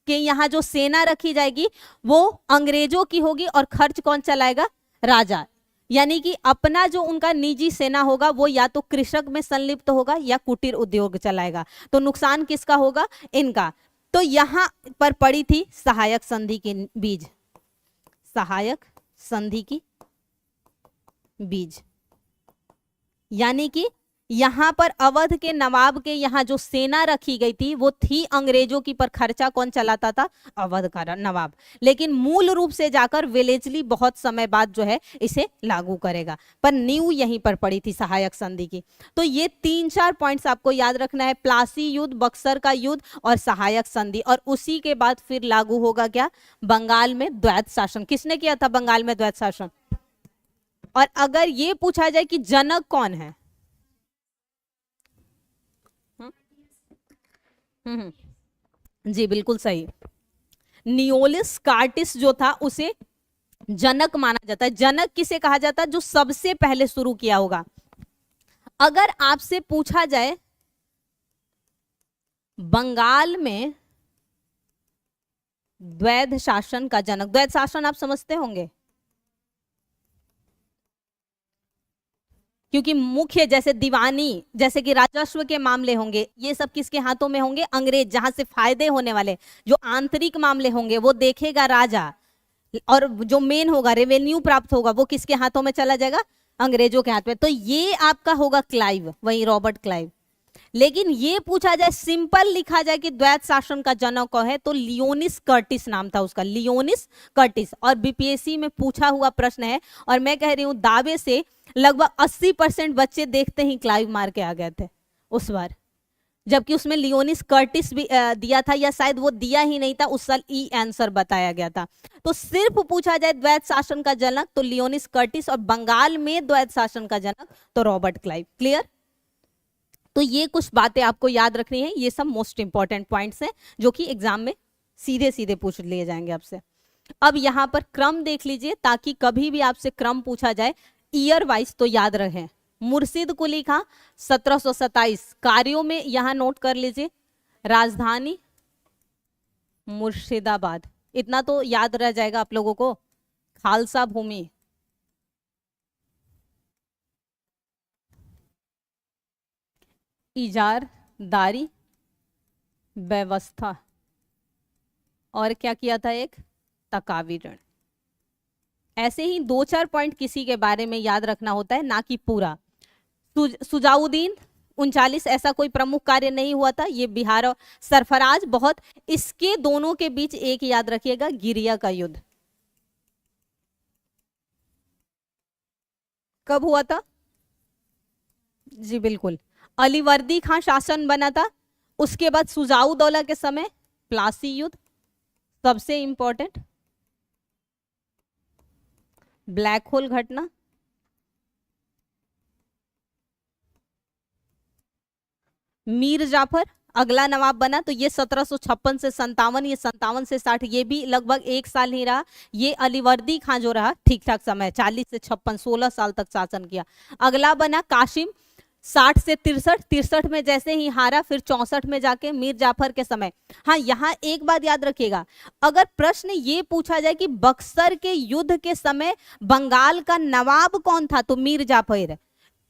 के यहाँ जो सेना रखी जाएगी वो अंग्रेजों की होगी और खर्च कौन चलाएगा? राजा। यानी कि अपना जो उनका निजी सेना होगा वो या तो कृषक में संलिप्त होगा या कुटीर उद्योग चलाएगा। तो नुकसान किसका होगा? इनका। तो यहां पर पड़ी थी सहायक संधि की बीज, सहायक संधि की बीज। यानी कि यहाँ पर अवध के नवाब के यहाँ जो सेना रखी गई थी वो थी अंग्रेजों की, पर खर्चा कौन चलाता था? अवध का नवाब। लेकिन मूल रूप से जाकर वेलेस्ली बहुत समय बाद जो है इसे लागू करेगा, पर नींव यहीं पर पड़ी थी सहायक संधि की। तो ये 3-4 पॉइंट्स आपको याद रखना है, प्लासी युद्ध, बक्सर का युद्ध और सहायक संधि। और उसी के बाद फिर लागू होगा क्या? बंगाल में द्वैत शासन। किसने किया था बंगाल में द्वैत शासन? और अगर ये पूछा जाए कि जनक कौन है? जी बिल्कुल सही। नियोलिस कार्टिस जो था उसे जनक माना जाता है। जनक किसे कहा जाता है? जो सबसे पहले शुरू किया होगा। अगर आपसे पूछा जाए बंगाल में द्वैध शासन का जनक, द्वैध शासन आप समझते होंगे, क्योंकि मुख्य जैसे दीवानी, जैसे कि राजस्व के मामले होंगे, ये सब किसके हाथों में होंगे? अंग्रेज। जहां से फायदे होने वाले जो आंतरिक मामले होंगे वो देखेगा राजा, और जो मेन होगा रेवेन्यू प्राप्त होगा वो किसके हाथों में चला जाएगा? अंग्रेजों के हाथ में। तो ये आपका होगा क्लाइव, वही रॉबर्ट क्लाइव। लेकिन ये पूछा जाए, सिंपल लिखा जाए कि द्वैत शासन का जनक कौन है, तो लियोनिस कर्टिस नाम था उसका, लियोनिस कर्टिस। और बीपीएससी में पूछा हुआ प्रश्न है, और मैं कह रही हूं दावे से लगभग 80% बच्चे देखते ही क्लाइव मार के आ गए थे उस बार, जबकि उसमें लियोनिस कर्टिस भी दिया था, या शायद वो दिया ही नहीं था, उस साल ई आंसर बताया गया था। तो सिर्फ पूछा जाए द्वैत शासन का जनक तो लियोनिस कर्टिस, और बंगाल में द्वैत शासन का जनक तो रॉबर्ट क्लाइव। क्लियर? तो ये कुछ बातें आपको याद रखनी है, ये सब मोस्ट इंपॉर्टेंट पॉइंट्स हैं जो कि एग्जाम में सीधे सीधे पूछ लिए जाएंगे आपसे। अब यहाँ पर क्रम देख लीजिए, ताकि कभी भी आपसे क्रम पूछा जाए ईयर वाइज तो याद रहे। मुर्शिद कुली खां 1727, कार्यों में यहां नोट कर लीजिए, राजधानी मुर्शिदाबाद, इतना तो याद रह जाएगा आप लोगों को। खालसा भूमि, इजारदारी व्यवस्था, और क्या किया था? एक तकावी ऋण। ऐसे ही 2-4 पॉइंट किसी के बारे में याद रखना होता है, ना कि पूरा। सुजाउद्दीन 39, ऐसा कोई प्रमुख कार्य नहीं हुआ था, ये बिहार। और सरफराज बहुत, इसके दोनों के बीच एक याद रखिएगा, गिरिया का युद्ध कब हुआ था? जी बिल्कुल, अलीवर्दी खां शासन बना था, उसके बाद सुजाउद्दौला के समय प्लासी युद्ध, सबसे इंपॉर्टेंट ब्लैक होल घटना, मीर जाफर अगला नवाब बना, तो ये 1756 से 57, ये 57 से 60, ये भी लगभग एक साल ही रहा। ये अलीवर्दी खां जो रहा ठीक ठाक समय, 40 से 56, 16 साल तक शासन किया। अगला बना कासिम 60 से 63, 63 में जैसे ही हारा, फिर 64 में जाके मीर जाफर के समय। हाँ, यहाँ एक बात याद रखिएगा, अगर प्रश्न ये पूछा जाए कि बक्सर के युद्ध के समय बंगाल का नवाब कौन था, तो मीर जाफर।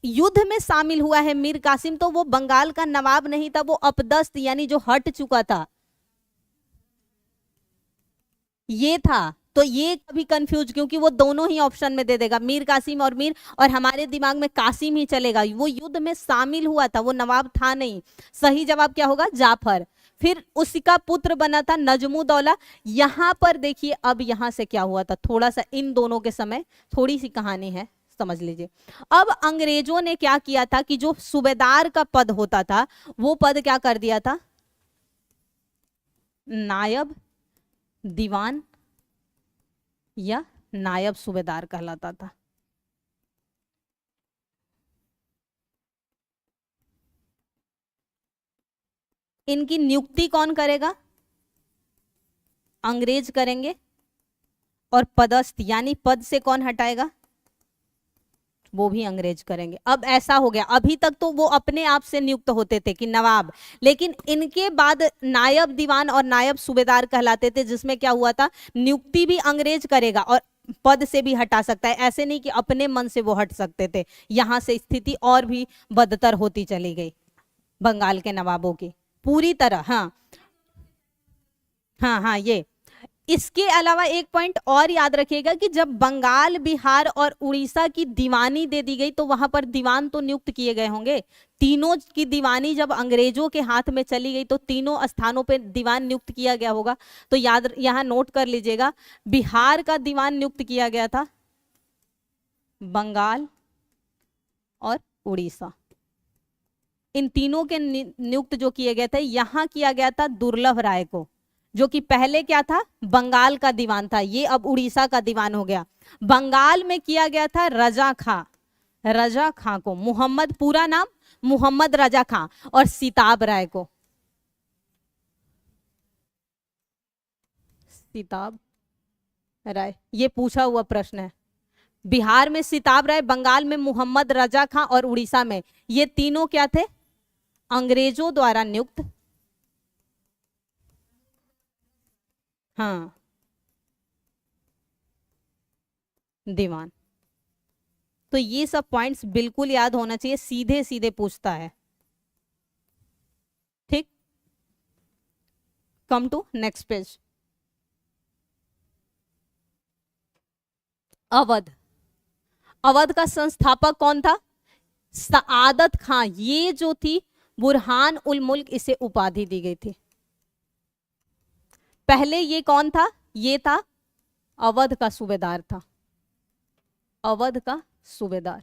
युद्ध में शामिल हुआ है मीर कासिम, तो वो बंगाल का नवाब नहीं था, वो अपदस्थ यानी जो हट चुका था, ये था। तो ये कभी कंफ्यूज, क्योंकि वो दोनों ही ऑप्शन में दे देगा, मीर कासिम और मीर, और हमारे दिमाग में कासिम ही चलेगा। वो युद्ध में शामिल हुआ था, वो नवाब था नहीं। सही जवाब क्या होगा? जाफर। फिर उसका पुत्र बना था नजमुद्दौला। यहां पर देखिए, अब यहां से क्या हुआ था, थोड़ा सा इन दोनों के समय थोड़ी सी कहानी है, समझ लीजिए। अब अंग्रेजों ने क्या किया था कि जो सूबेदार का पद होता था वो पद क्या कर दिया था? नायब दीवान या नायब सूबेदार कहलाता था। इनकी नियुक्ति कौन करेगा? अंग्रेज करेंगे। और पदस्थ यानी पद से कौन हटाएगा? वो भी अंग्रेज करेंगे। अब ऐसा हो गया, अभी तक तो वो अपने आप से नियुक्त होते थे कि नवाब, लेकिन इनके बाद नायब दीवान और नायब सूबेदार कहलाते थे, जिसमें क्या हुआ था, नियुक्ति भी अंग्रेज करेगा और पद से भी हटा सकता है। ऐसे नहीं कि अपने मन से वो हट सकते थे। यहां से स्थिति और भी बदतर होती चली गई बंगाल के नवाबों की पूरी तरह। हाँ हाँ हाँ, ये इसके अलावा एक पॉइंट और याद रखिएगा कि जब बंगाल, बिहार और उड़ीसा की दीवानी दे दी गई तो वहां पर दीवान तो नियुक्त किए गए होंगे। तीनों की दीवानी जब अंग्रेजों के हाथ में चली गई तो तीनों स्थानों पे दीवान नियुक्त किया गया होगा। तो याद यहां नोट कर लीजिएगा, बिहार का दीवान नियुक्त किया गया था, बंगाल और उड़ीसा, इन तीनों के नियुक्त जो किए गए थे, यहां किया गया था दुर्लभ राय को, जो कि पहले क्या था, बंगाल का दीवान था, ये अब उड़ीसा का दीवान हो गया। बंगाल में किया गया था रजा खां, रजा खां को, मोहम्मद, पूरा नाम मोहम्मद रजा खां, और सिताब राय को, सिताब राय, ये पूछा हुआ प्रश्न है। बिहार में सिताब राय, बंगाल में मोहम्मद रजा खां और उड़ीसा में ये तीनों क्या थे, अंग्रेजों द्वारा नियुक्त, हाँ, दीवान। तो ये सब पॉइंट्स बिल्कुल याद होना चाहिए, सीधे सीधे पूछता है। ठीक, come to next page. Awadh, Awadh का संस्थापक कौन था, सआदत खां। ये जो थी बुरहान उल मुल्क, इसे उपाधि दी गई थी। पहले ये कौन था, ये था अवध का सूबेदार था, अवध का सूबेदार।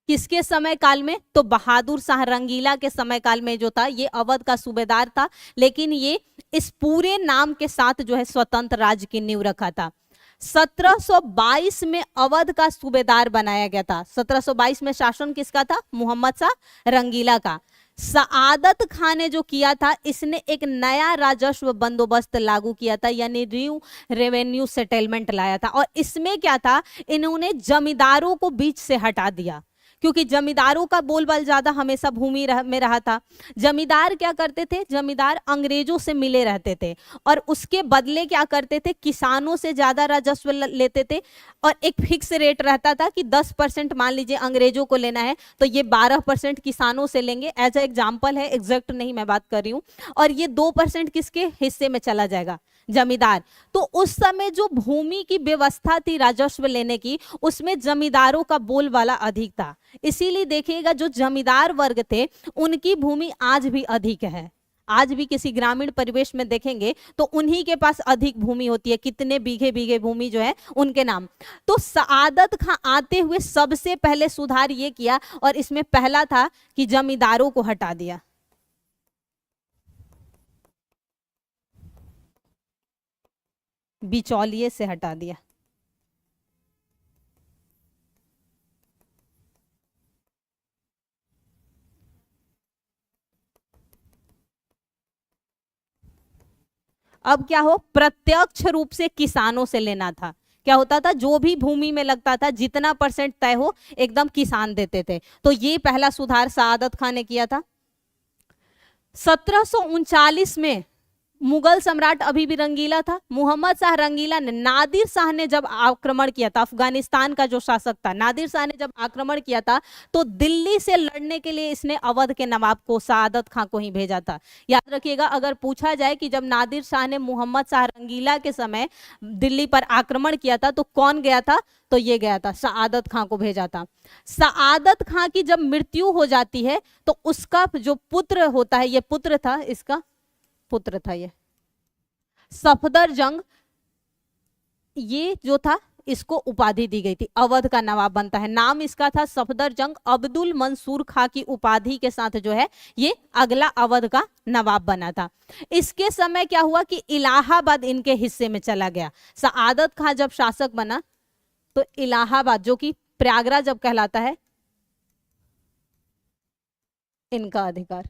किसके समय काल में, तो बहादुर शाह रंगीला के समय काल में जो था ये अवध का सूबेदार था, लेकिन ये इस पूरे नाम के साथ जो है स्वतंत्र राज्य की नींव रखा था। 1722 में अवध का सूबेदार बनाया गया था। 1722 में शासन किसका था, मोहम्मद शाह रंगीला का। सआदत खान ने जो किया था, इसने एक नया राजस्व बंदोबस्त लागू किया था, यानी न्यू रेवेन्यू सेटलमेंट लाया था। और इसमें क्या था, इन्होंने जमींदारों को बीच से हटा दिया, क्योंकि जमींदारों का बोलबाल ज्यादा हमेशा भूमि में रहा था। जमींदार क्या करते थे, जमींदार अंग्रेजों से मिले रहते थे और उसके बदले क्या करते थे, किसानों से ज्यादा राजस्व लेते थे और एक फिक्स रेट रहता था कि 10% मान लीजिए अंग्रेजों को लेना है तो ये 12% किसानों से लेंगे। एज ए एग्जाम्पल है, एग्जैक्ट नहीं मैं बात कर रही हूँ। और ये 2% किसके हिस्से में चला जाएगा, जमींदार। तो उस समय जो भूमि की व्यवस्था थी राजस्व लेने की, उसमें जमींदारों का बोलबाला अधिक था। इसीलिए देखिएगा जो जमींदार वर्ग थे उनकी भूमि आज भी अधिक है। आज भी किसी ग्रामीण परिवेश में देखेंगे तो उन्हीं के पास अधिक भूमि होती है, कितने बीघे बीघे भूमि जो है उनके नाम। तो सआदत खां आते हुए सबसे पहले सुधार ये किया, और इसमें पहला था कि जमींदारों को हटा दिया। बिचौलिए से हटा दिया। अब क्या हो, प्रत्यक्ष रूप से किसानों से लेना था। क्या होता था, जो भी भूमि में लगता था जितना परसेंट तय हो एकदम किसान देते थे। तो ये पहला सुधार सआदत खान ने किया था। 1739 में मुगल सम्राट अभी भी रंगीला था, मोहम्मद शाह रंगीला ने, नादिर शाह ने जब आक्रमण किया था, अफगानिस्तान का जो शासक था नादिर शाह ने जब आक्रमण किया था, तो दिल्ली से लड़ने के लिए इसने अवध के नवाब को, सआदत खां को ही भेजा था। याद रखिएगा, अगर पूछा जाए कि जब नादिर शाह ने मोहम्मद शाह रंगीला के समय दिल्ली पर आक्रमण किया था तो कौन गया था, तो ये गया था, सआदत खां को भेजा था। सआदत खां की जब मृत्यु हो जाती है तो उसका जो पुत्र होता है, ये पुत्र था, इसका पुत्र था ये सफदरजंग, ये जो था इसको उपाधि दी गई थी, अवध का नवाब बनता है। नाम इसका था सफदरजंग। अब्दुल मंसूर खां की उपाधि के साथ जो है ये अगला अवध का नवाब बना था। इसके समय क्या हुआ कि इलाहाबाद इनके हिस्से में चला गया। सआदत खां जब शासक बना तो इलाहाबाद, जो कि प्रयागराज अब कहलाता है, इनका अधिकार।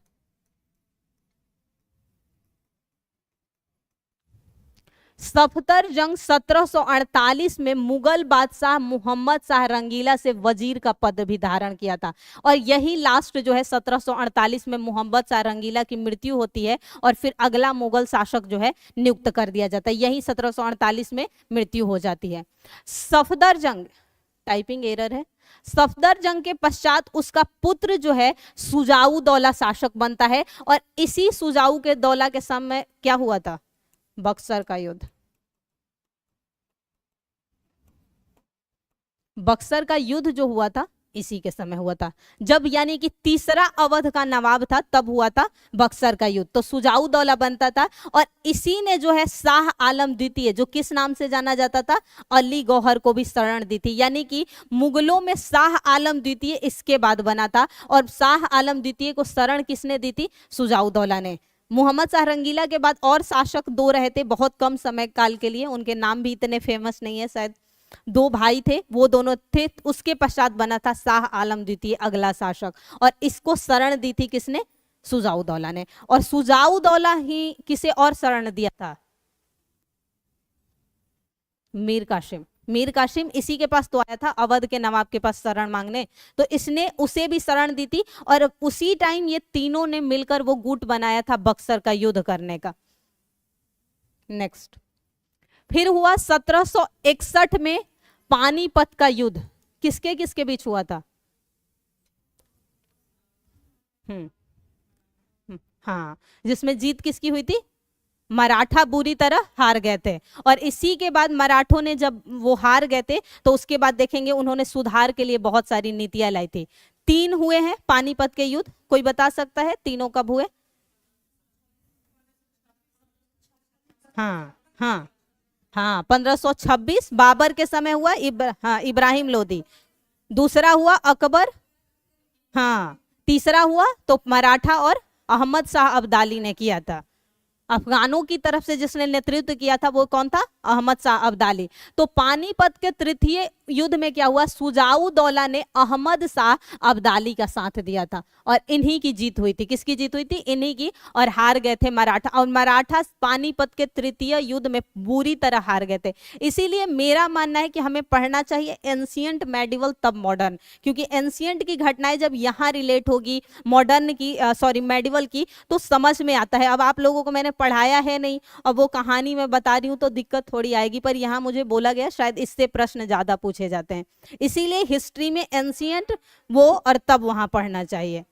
सफदरजंग 1748 में मुगल बादशाह मोहम्मद शाह रंगीला से वजीर का पद भी धारण किया था। और यही लास्ट जो है 1748 में मोहम्मद शाह रंगीला की मृत्यु होती है और फिर अगला मुगल शासक जो है नियुक्त कर दिया जाता है। यही 1748 में मृत्यु हो जाती है। सफदरजंग, टाइपिंग एरर है, सफदरजंग के पश्चात उसका पुत्र जो है सुजाऊ दौला शासक बनता है। और इसी सुजाऊ के दौला के समय क्या हुआ था, बक्सर का युद्ध। बक्सर का युद्ध जो हुआ था इसी के समय हुआ था, जब यानी कि तीसरा अवध का नवाब था तब हुआ था बक्सर का युद्ध। तो सुजाऊ दौला बनता था और इसी ने जो है शाह आलम द्वितीय, जो किस नाम से जाना जाता था, अली गौहर को भी शरण दी थी। यानी कि मुगलों में शाह आलम द्वितीय इसके बाद बना था और शाह आलम द्वितीय को शरण किसने दी थी, सुजाऊ दौला ने। मोहम्मद शाह रंगीला के बाद और शासक दो रहे थे बहुत कम समय काल के लिए, उनके नाम भी इतने फेमस नहीं है शायद, दो भाई थे वो दोनों थे। उसके पश्चात बना था शाह आलम द्वितीय अगला शासक, और इसको शरण दी थी किसने, सुजाऊ दौला ने। और सुजाऊ दौला ही किसे और शरण दिया था, मीर कासिम। मीर कासिम इसी के पास तो आया था अवध के नवाब के पास शरण मांगने, तो इसने उसे भी शरण दी थी और उसी टाइम ये तीनों ने मिलकर वो गुट बनाया था बक्सर का युद्ध करने का। नेक्स्ट, फिर हुआ 1761 में पानीपत का युद्ध। किसके किसके बीच हुआ था, हाँ, जिसमें जीत किसकी हुई थी, मराठा बुरी तरह हार गए थे। और इसी के बाद मराठों ने जब वो हार गए थे तो उसके बाद देखेंगे उन्होंने सुधार के लिए बहुत सारी नीतियां लाई थी। तीन हुए हैं पानीपत के युद्ध, कोई बता सकता है तीनों कब हुए। हाँ हाँ हाँ, 1526 बाबर के समय हुआ, हाँ इब्राहिम लोदी। दूसरा हुआ अकबर, हाँ। तीसरा हुआ तो मराठा और अहमद शाह अब्दाली ने किया था। अफगानों की तरफ से जिसने नेतृत्व किया था वो कौन था, अहमद शाह अब्दाली। तो पानीपत के तृतीय युद्ध में क्या हुआ, सुजाऊ दौला ने अहमद शाह अब्दाली का साथ दिया था और इन्हीं की जीत हुई थी। किसकी जीत हुई थी, इन्हीं की। और हार गए थे मराठा, और मराठा पानीपत के तृतीय युद्ध में बुरी तरह हार गए थे। इसीलिए मेरा मानना है कि हमें पढ़ना चाहिए एंशियंट, मेडिवल तब मॉडर्न, क्योंकि एंशियंट की घटनाएं जब यहाँ रिलेट होगी मॉडर्न की, सॉरी मेडिवल की, तो समझ में आता है। अब आप लोगों को मैंने पढ़ाया है नहीं, अब वो कहानी मैं बता रही हूँ तो दिक्कत थोड़ी आएगी, पर यहाँ मुझे बोला गया शायद इससे प्रश्न ज्यादा पूछे जाते हैं, इसीलिए हिस्ट्री में एंशियंट वो और तब वहां पढ़ना चाहिए।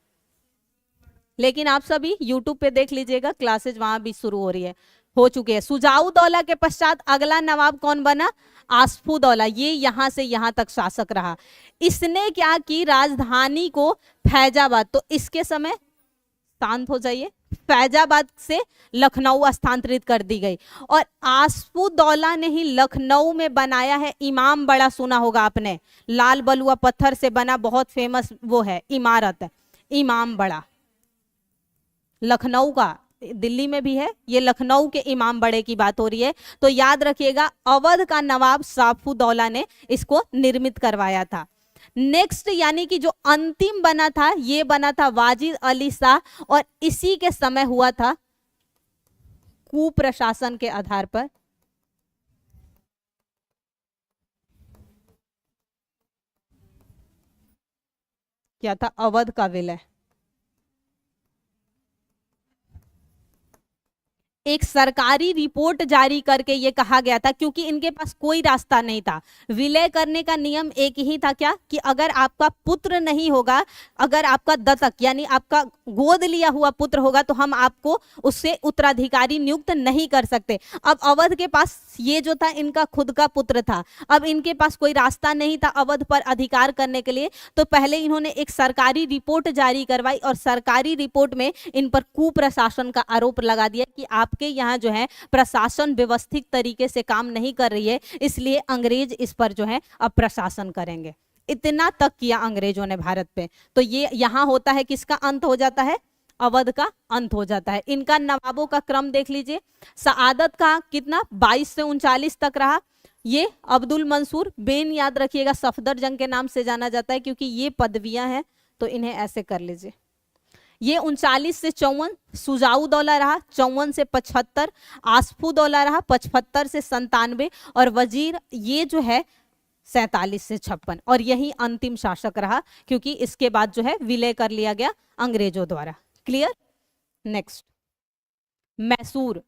लेकिन आप सभी यूट्यूब पे देख लीजिएगा, क्लासेज वहां भी शुरू हो रही है, हो चुके हैं। सुजाऊ दौला के पश्चात अगला नवाब कौन बना, आसफू दौला। ये यहां से यहां तक शासक रहा। इसने क्या की, राजधानी को फैजाबाद, तो इसके समय शांत हो जाइए, फैजाबाद से लखनऊ स्थानांतरित कर दी गई। और आसफू दौला ने ही लखनऊ में बनाया है इमाम बड़ा, सुना होगा आपने, लाल बलुआ पत्थर से बना बहुत फेमस वो है इमारत, इमाम बड़ा, लखनऊ का। दिल्ली में भी है, ये लखनऊ के इमाम बड़े की बात हो रही है। तो याद रखिएगा अवध का नवाब साफू दौला ने इसको निर्मित करवाया था। नेक्स्ट यानी कि जो अंतिम बना था ये बना था वाजिद अली शाह, और इसी के समय हुआ था कुप्रशासन के आधार पर। क्या था, अवध का विलय। एक सरकारी रिपोर्ट जारी करके ये कहा गया था, क्योंकि इनके पास कोई रास्ता नहीं था। विलय करने का नियम एक ही था, क्या, कि अगर आपका पुत्र नहीं होगा, अगर आपका दत्तक यानी आपका गोद लिया हुआ पुत्र होगा तो हम आपको उससे उत्तराधिकारी नियुक्त नहीं कर सकते। अब अवध के पास ये जो था इनका खुद का पुत्र था, अब इनके पास कोई रास्ता नहीं था अवध पर अधिकार करने के लिए, तो पहले इन्होंने एक सरकारी रिपोर्ट जारी करवाई और सरकारी रिपोर्ट में इन पर कुप्रशासन का आरोप लगा दिया कि आपके यहाँ जो है प्रशासन व्यवस्थित तरीके से काम नहीं कर रही है, इसलिए अंग्रेज इस पर जो है अब प्रशासन करेंगे। इतना तक किया अंग्रेजों ने भारत पे। तो ये यहाँ होता है किसका अंत हो जाता है, अवध का अंत हो जाता है। इनका नवाबों का क्रम देख लीजिए, सआदत का कितना 22 से 39 तक रहा। ये अब्दुल मंसूर बेन याद रखिएगा, सफदर जंग के नाम से जाना जाता है, क्योंकि ये पदवियां हैं तो इन्हें ऐसे कर लीजिए। ये 39 से 54 सुजाऊ दौला रहा, 54 से 75 आसफू दौला रहा, 75 से 97 और वजीर ये जो है 47 से 56, और यही अंतिम शासक रहा, क्योंकि इसके बाद जो है विलय कर लिया गया अंग्रेजों द्वारा। क्लियर। नेक्स्ट, मैसूर।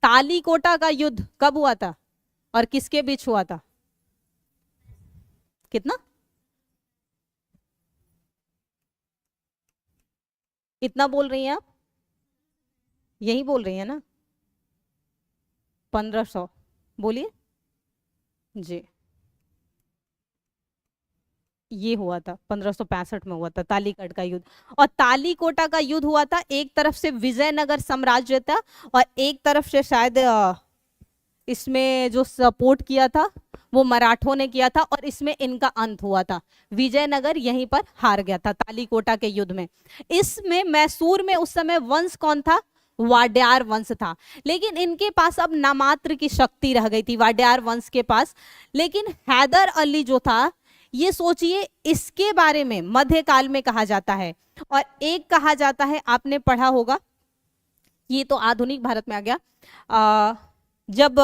तालीकोटा का युद्ध कब हुआ था और किसके बीच हुआ था, कितना, इतना बोल रही हैं आप, यही बोल रही है ना, 1500, बोलिए जी। ये हुआ था 1565 में, हुआ था तालीकट का युद्ध। और तालीकोटा का युद्ध हुआ था, एक तरफ से विजयनगर साम्राज्य था और एक तरफ से शायद इसमें जो सपोर्ट किया था वो मराठों ने किया था, और इसमें इनका अंत हुआ था। विजयनगर यहीं पर हार गया था तालीकोटा के युद्ध में। इसमें मैसूर में उस समय वंश कौन था? वाड्यार वंश था। लेकिन इनके पास अब नामात्र की शक्ति रह गई थी वाड्यार वंश के पास। लेकिन हैदर अली जो था, ये सोचिए, इसके बारे में मध्यकाल में कहा जाता है। और एक कहा जाता है, आपने पढ़ा होगा, ये तो आधुनिक भारत में आ गया, जब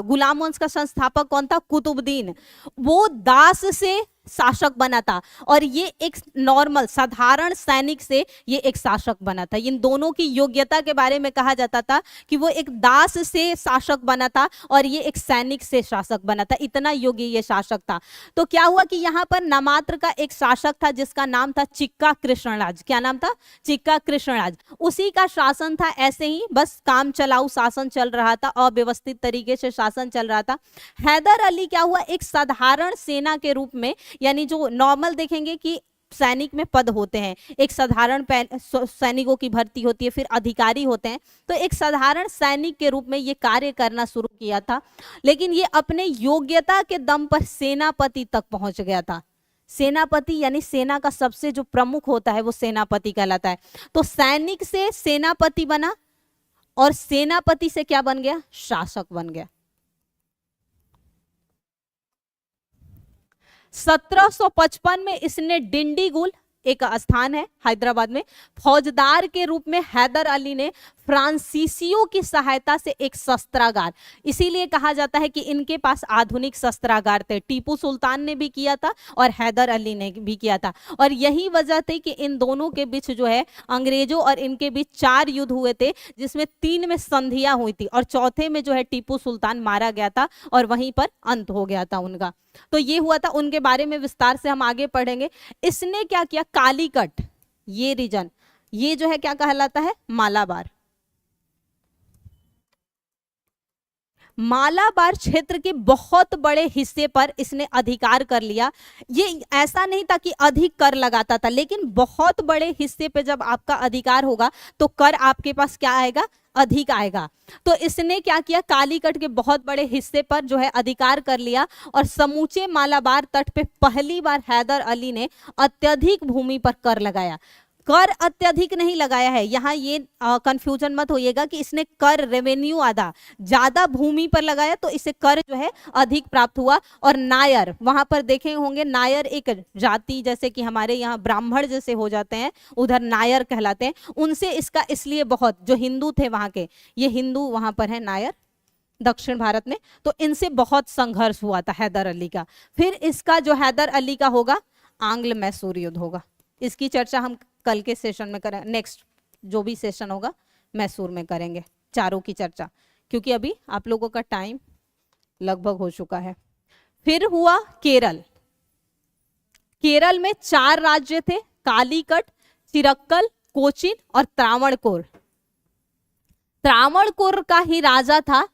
गुलाम वंश का संस्थापक कौन था? कुतुबुद्दीन। वो दास से शासक बना था और ये एक नॉर्मल साधारण सैनिक से ये एक शासक बना था। इन दोनों की योग्यता के बारे में कहा जाता था कि वो एक दास से शासक बना था और ये एक सैनिक से शासक बना था, इतना योग्य ये शासक था। तो क्या हुआ कि यहाँ पर नामात्र का एक शासक था जिसका नाम था चिक्का कृष्णराज। क्या नाम था? चिक्का कृष्णराज। उसी का शासन था, ऐसे ही बस काम चलाऊ शासन चल रहा था, अव्यवस्थित तरीके से शासन चल रहा था। हैदर अली क्या हुआ, एक साधारण सेना के रूप में, यानी जो नॉर्मल देखेंगे कि सैनिक में पद होते हैं, एक साधारण सैनिकों की भर्ती होती है, फिर अधिकारी होते हैं, तो एक साधारण सैनिक के रूप में ये कार्य करना शुरू किया था। लेकिन ये अपने योग्यता के दम पर सेनापति तक पहुंच गया था। सेनापति यानी सेना का सबसे जो प्रमुख होता है वो सेनापति कहलाता है। तो सैनिक से सेनापति बना और सेनापति से क्या बन गया? शासक बन गया। 1755 में इसने डिंडीगुल, एक स्थान है हैदराबाद में, फौजदार के रूप में हैदर अली ने फ्रांसीसियों की सहायता से एक शस्त्रागार, इसीलिए कहा जाता है कि इनके पास आधुनिक शस्त्रागार थे। टीपू सुल्तान ने भी किया था और हैदर अली ने भी किया था। और यही वजह थी कि इन दोनों के बीच जो है, अंग्रेजों और इनके बीच 4 युद्ध हुए थे, जिसमें 3 में संधियां हुई थी और चौथे में जो है टीपू सुल्तान मारा गया था और वहीं पर अंत हो गया था उनका। तो ये हुआ था, उनके बारे में विस्तार से हम आगे पढ़ेंगे। इसने क्या किया? कालीकट, ये रीजन, ये जो है क्या कहलाता है? मालाबार। मालाबार क्षेत्र के बहुत बड़े हिस्से पर इसने अधिकार कर लिया। ये ऐसा नहीं था कि अधिक कर लगाता था, लेकिन बहुत बड़े हिस्से पे जब आपका अधिकार होगा तो कर आपके पास क्या आएगा? अधिक आएगा। तो इसने क्या किया? कालीकट के बहुत बड़े हिस्से पर जो है अधिकार कर लिया और समूचे मालाबार तट पे पहली बार हैदर अली ने अत्यधिक भूमि पर कर लगाया। कर अत्यधिक नहीं लगाया है, यहाँ ये कंफ्यूजन मत होइएगा कि इसने कर रेवेन्यू आधा ज्यादा भूमि पर लगाया तो इसे कर जो है अधिक प्राप्त हुआ। और नायर, वहां पर देखे होंगे, नायर एक जाति, जैसे कि हमारे यहाँ ब्राह्मण जैसे हो जाते हैं, उधर नायर कहलाते हैं। उनसे इसका इसलिए बहुत, जो हिंदू थे वहां के, ये हिंदू वहां पर है नायर दक्षिण भारत में, तो इनसे बहुत संघर्ष हुआ था हैदर अली का। फिर इसका जो हैदर अली का होगा, आंग्ल मैसूर युद्ध होगा। इसकी चर्चा हम कल के सेशन में करें, नेक्स्ट जो भी सेशन होगा मैसूर में करेंगे चारों की चर्चा, क्योंकि अभी आप लोगों का टाइम लगभग हो चुका है। फिर हुआ केरल। केरल में 4 राज्य थे, कालीकट, चिरक्कल, कोचीन और त्रावणकोर। त्रावणकोर का ही राजा था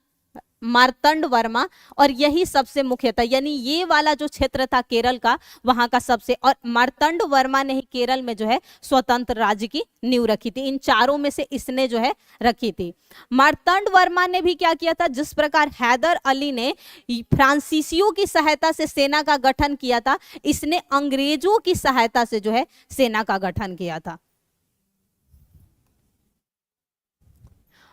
मार्तंड वर्मा और यही सबसे मुख्य था, यानी ये वाला जो क्षेत्र था केरल का, वहां का सबसे, और मार्तंड वर्मा ने ही केरल में जो है स्वतंत्र राज्य की नींव रखी थी। इन चारों में से इसने जो है रखी थी। मार्तंड वर्मा ने भी क्या किया था? जिस प्रकार हैदर अली ने फ्रांसीसियों की सहायता से सेना का गठन किया था, इसने अंग्रेजों की सहायता से जो है सेना का गठन किया था।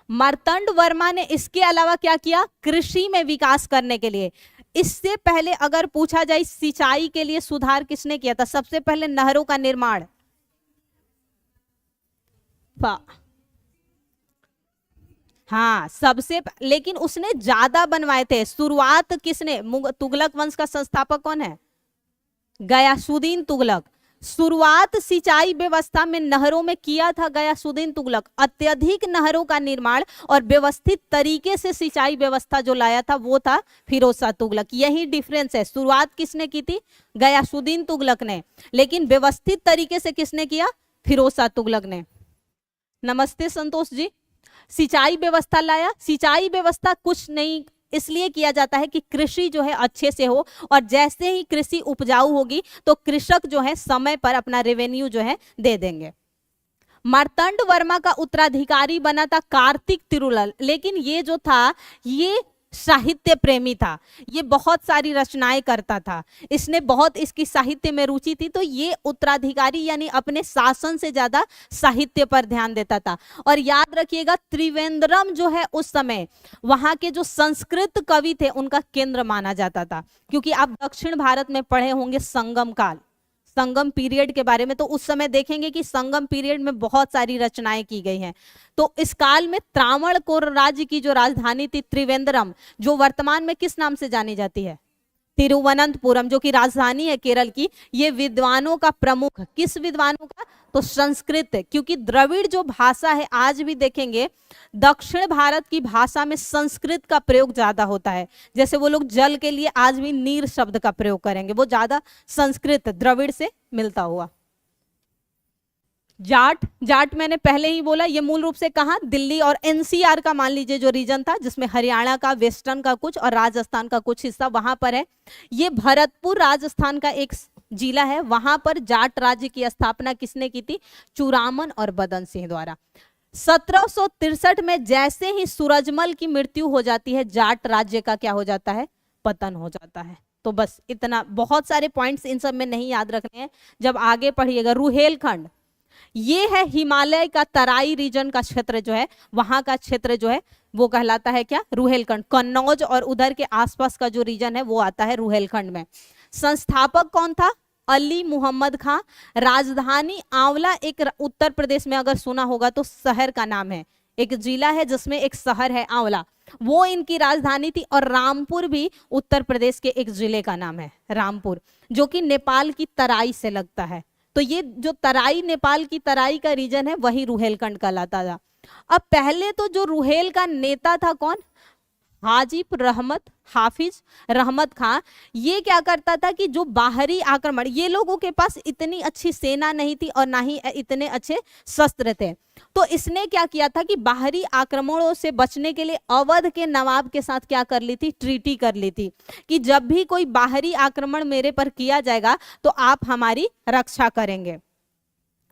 मार्तंड वर्मा ने इसके अलावा क्या किया? कृषि में विकास करने के लिए। इससे पहले अगर पूछा जाए सिंचाई के लिए सुधार किसने किया था? सबसे पहले नहरों का निर्माण, हाँ सबसे, लेकिन उसने ज्यादा बनवाए थे। शुरुआत किसने? तुगलक वंश का संस्थापक कौन है? गयासुद्दीन तुगलक। शुरुआत सिंचाई व्यवस्था में नहरों में किया था गयासुद्दीन तुगलक। अत्यधिक नहरों का निर्माण और व्यवस्थित तरीके से सिंचाई व्यवस्था जो लाया था वो था फिरोज शाह तुगलक। यही डिफरेंस है, शुरुआत किसने की थी? गयासुद्दीन तुगलक ने, लेकिन व्यवस्थित तरीके से किसने किया? फिरोज शाह तुगलक ने। नमस्ते संतोष जी। सिंचाई व्यवस्था लाया। सिंचाई व्यवस्था कुछ नहीं इसलिए किया जाता है कि कृषि जो है अच्छे से हो, और जैसे ही कृषि उपजाऊ होगी तो कृषक जो है समय पर अपना रेवेन्यू जो है दे देंगे। मार्तंड वर्मा का उत्तराधिकारी बना था कार्तिक तिरुलाल, लेकिन ये जो था ये साहित्य प्रेमी था, ये बहुत सारी रचनाएं करता था, इसने बहुत इसकी साहित्य में रुचि थी, तो ये उत्तराधिकारी यानी अपने शासन से ज्यादा साहित्य पर ध्यान देता था। और याद रखिएगा त्रिवेंद्रम जो है उस समय वहां के जो संस्कृत कवि थे उनका केंद्र माना जाता था, क्योंकि आप दक्षिण भारत में पढ़े होंगे संगम काल, संगम पीरियड के बारे में, तो उस समय देखेंगे कि संगम पीरियड में बहुत सारी रचनाएं की गई हैं। तो इस काल में त्रावणकोर राज्य की जो राजधानी थी त्रिवेंद्रम, जो वर्तमान में किस नाम से जानी जाती है, तिरुवनंतपुरम, जो कि राजधानी है केरल की, ये विद्वानों का प्रमुख, किस विद्वानों का, तो संस्कृत, क्योंकि द्रविड़ जो भाषा है आज भी देखेंगे दक्षिण भारत की भाषा में संस्कृत का प्रयोग ज्यादा होता है। जैसे वो लोग जल के लिए आज भी नीर शब्द का प्रयोग करेंगे, वो ज्यादा संस्कृत द्रविड़ से मिलता हुआ। जाट, जाट मैंने पहले ही बोला, ये मूल रूप से कहाँ, दिल्ली और एनसीआर का मान लीजिए जो रीजन था, जिसमें हरियाणा का, वेस्टर्न का कुछ और राजस्थान का कुछ हिस्सा वहां पर है। ये भरतपुर राजस्थान का एक जिला है, वहां पर जाट राज्य की स्थापना किसने की थी, चूड़ामन और बदन सिंह द्वारा। 1763 में जैसे ही सूरजमल की मृत्यु हो जाती है, जाट राज्य का क्या हो जाता है, पतन हो जाता है। तो बस इतना, बहुत सारे पॉइंट्स इन सब में नहीं याद रखने हैं, जब आगे पढ़िएगा। रुहेलखंड, ये है हिमालय का तराई रीजन का क्षेत्र जो है, वहां का क्षेत्र जो है वो कहलाता है क्या, रुहेलखंड। कन्नौज और उधर के आसपास का जो रीजन है वो आता है रुहेलखंड में। संस्थापक कौन था, अली मुहम्मद खां। राजधानी आंवला, एक उत्तर प्रदेश में अगर सुना होगा तो शहर का नाम है, एक जिला है जिसमें एक शहर है आंवला, वो इनकी राजधानी थी। और रामपुर भी उत्तर प्रदेश के एक जिले का नाम है, रामपुर, जो कि नेपाल की तराई से लगता है। तो ये जो तराई, नेपाल की तराई का रीजन है, वही रुहेलखंड कहलाता था। अब पहले तो जो रुहेल का नेता था कौन, हाजिब रहमत, हाफिज रहमत खां, ये क्या करता था कि जो बाहरी आक्रमण, ये लोगों के पास इतनी अच्छी सेना नहीं थी और ना ही इतने अच्छे शस्त्र थे, तो इसने क्या किया था कि बाहरी आक्रमणों से बचने के लिए अवध के नवाब के साथ क्या कर ली थी, ट्रीटी कर ली थी कि जब भी कोई बाहरी आक्रमण मेरे पर किया जाएगा तो आप हमारी रक्षा करेंगे।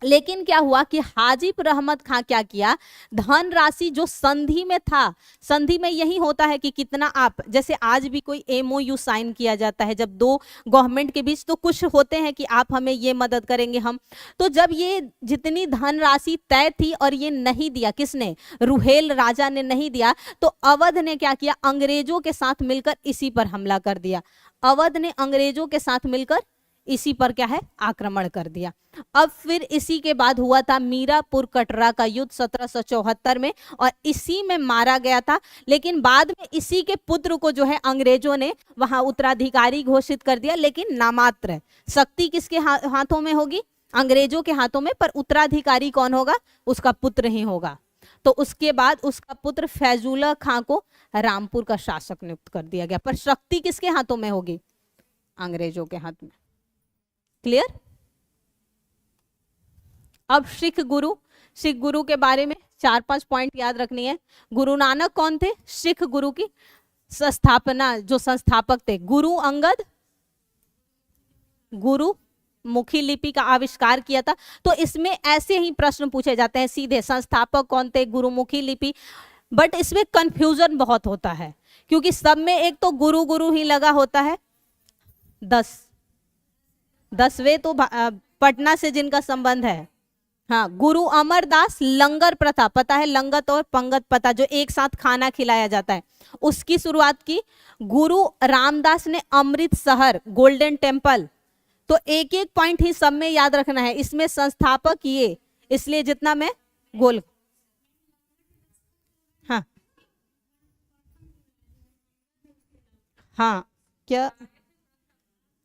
लेकिन क्या हुआ कि हाजिब रहमत खां क्या किया, धन राशि जो संधि में था, संधि में यही होता है कि कितना आप, जैसे आज भी कोई एमओयू साइन किया जाता है जब दो गवर्नमेंट के बीच, तो कुछ होते हैं कि आप हमें ये मदद करेंगे हम, तो जब ये जितनी धन राशि तय थी और ये नहीं दिया, किसने, रुहेल राजा ने नहीं दिया, तो अवध ने क्या किया, अंग्रेजों के साथ मिलकर इसी पर हमला कर दिया। अवध ने अंग्रेजों के साथ मिलकर इसी पर क्या है, आक्रमण कर दिया। अब फिर इसी के बाद हुआ था मीरापुर कटरा का युद्ध 1774 में, और इसी में मारा गया था। लेकिन बाद में इसी के पुत्र को जो है अंग्रेजों ने वहां उत्तराधिकारी घोषित कर दिया, लेकिन नामात्र। शक्ति किसके हाथों में होगी, अंग्रेजों के हाथों में, पर उत्तराधिकारी कौन होगा, उसका पुत्र ही होगा। तो उसके बाद उसका पुत्र फैजुल्लाह खां को रामपुर का शासक नियुक्त कर दिया गया, पर शक्ति किसके हाथों में होगी, अंग्रेजों के हाथ में। क्लियर। अब सिख गुरु, सिख गुरु के बारे में 4-5 पॉइंट याद रखनी है। गुरु नानक कौन थे, सिख गुरु की स्थापना, जो संस्थापक थे, गुरु अंगद, गुरु मुखी लिपि का आविष्कार किया था। तो इसमें ऐसे ही प्रश्न पूछे जाते हैं सीधे, संस्थापक कौन थे, गुरुमुखी लिपि, बट इसमें कंफ्यूजन बहुत होता है, क्योंकि सब में एक तो गुरु गुरु ही लगा होता है। 10वें तो पटना से जिनका संबंध है, हाँ, गुरु अमरदास, लंगर प्रथा पता है, लंगत और पंगत पता, जो एक साथ खाना खिलाया जाता है, उसकी शुरुआत की। गुरु रामदास ने अमृत शहर, गोल्डन टेम्पल। तो एक एक पॉइंट ही सब में याद रखना है, इसमें संस्थापक ये, इसलिए जितना मैं गोल, हाँ हाँ क्या,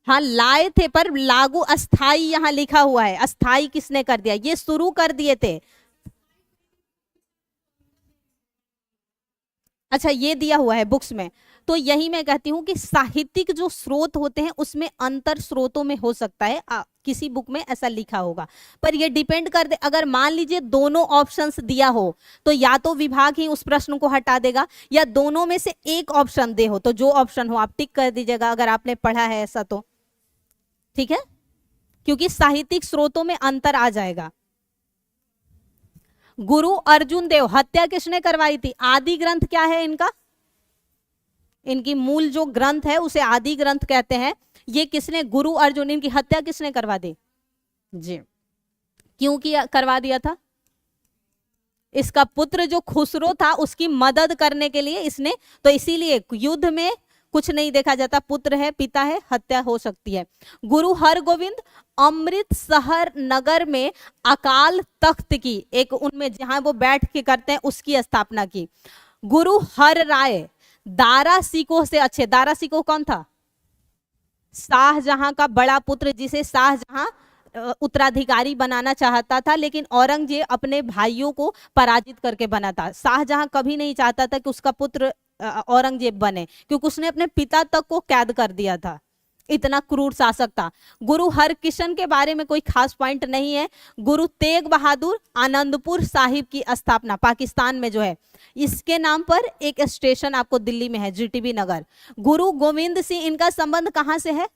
हाँ लाए थे, पर लागू अस्थाई यहाँ लिखा हुआ है, अस्थाई किसने कर दिया, ये शुरू कर दिए थे। अच्छा ये दिया हुआ है बुक्स में, तो यही मैं कहती हूँ कि साहित्यिक जो स्रोत होते हैं उसमें अंतर स्रोतों में हो सकता है, किसी बुक में ऐसा लिखा होगा, पर ये डिपेंड कर दे। अगर मान लीजिए दोनों ऑप्शंस दिया हो तो या तो विभाग ही उस प्रश्न को हटा देगा, या दोनों में से एक ऑप्शन दे हो तो जो ऑप्शन हो आप टिक कर दीजिएगा अगर आपने पढ़ा है ऐसा तो, ठीक है, क्योंकि साहित्यिक स्रोतों में अंतर आ जाएगा। गुरु अर्जुन देव हत्या किसने करवाई थी? आदि ग्रंथ क्या है इनका? इनकी मूल जो ग्रंथ है उसे आदि ग्रंथ कहते हैं। ये किसने, गुरु अर्जुन, इनकी हत्या किसने करवा दी जी? क्यों किया, करवा दिया था? इसका पुत्र जो खुसरो था उसकी मदद करने के लिए इसने, तो इसीलिए युद्ध में कुछ नहीं देखा जाता, पुत्र है, पिता है, हत्या हो सकती है। गुरु हरगोविंद अमृतसर नगर में अकाल तख्त की, एक उनमें जहां वो बैठ के करते हैं उसकी स्थापना की। गुरु हर राय दारा सिकोह से अच्छे, दारा सिकोह कौन था? शाहजहां का बड़ा पुत्र, जिसे शाहजहां उत्तराधिकारी बनाना चाहता था, लेकिन औरंगजेब अपने भाइयों को पराजित करके बना था। शाहजहां कभी नहीं चाहता था कि उसका पुत्र औरंगजेब बने, क्योंकि उसने अपने पिता तक को कैद कर दिया था, इतना क्रूर शासक था। गुरु हरकिशन के बारे में कोई खास पॉइंट नहीं है। गुरु तेग बहादुर आनंदपुर साहिब की स्थापना पाकिस्तान में जो है, इसके नाम पर एक स्टेशन आपको दिल्ली में है, जीटीबी नगर। गुरु गोविंद सिंह, इनका संबंध कहां से है?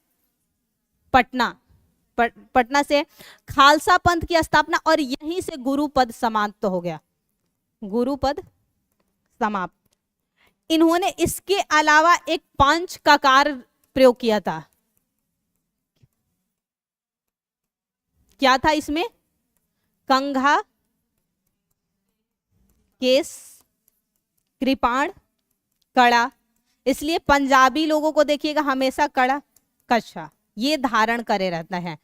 पटना, पटना से। खालसा पंथ की स्थापना, और यहीं से गुरु पद समाप्त हो गया, गुरु पद समाप्त। इन्होंने इसके अलावा एक पंच ककार प्रयोग किया था। क्या था इसमें? कंघा, केस, कृपाण, कड़ा। इसलिए पंजाबी लोगों को देखिएगा हमेशा कड़ा, कच्छा ये धारण करे रहता है।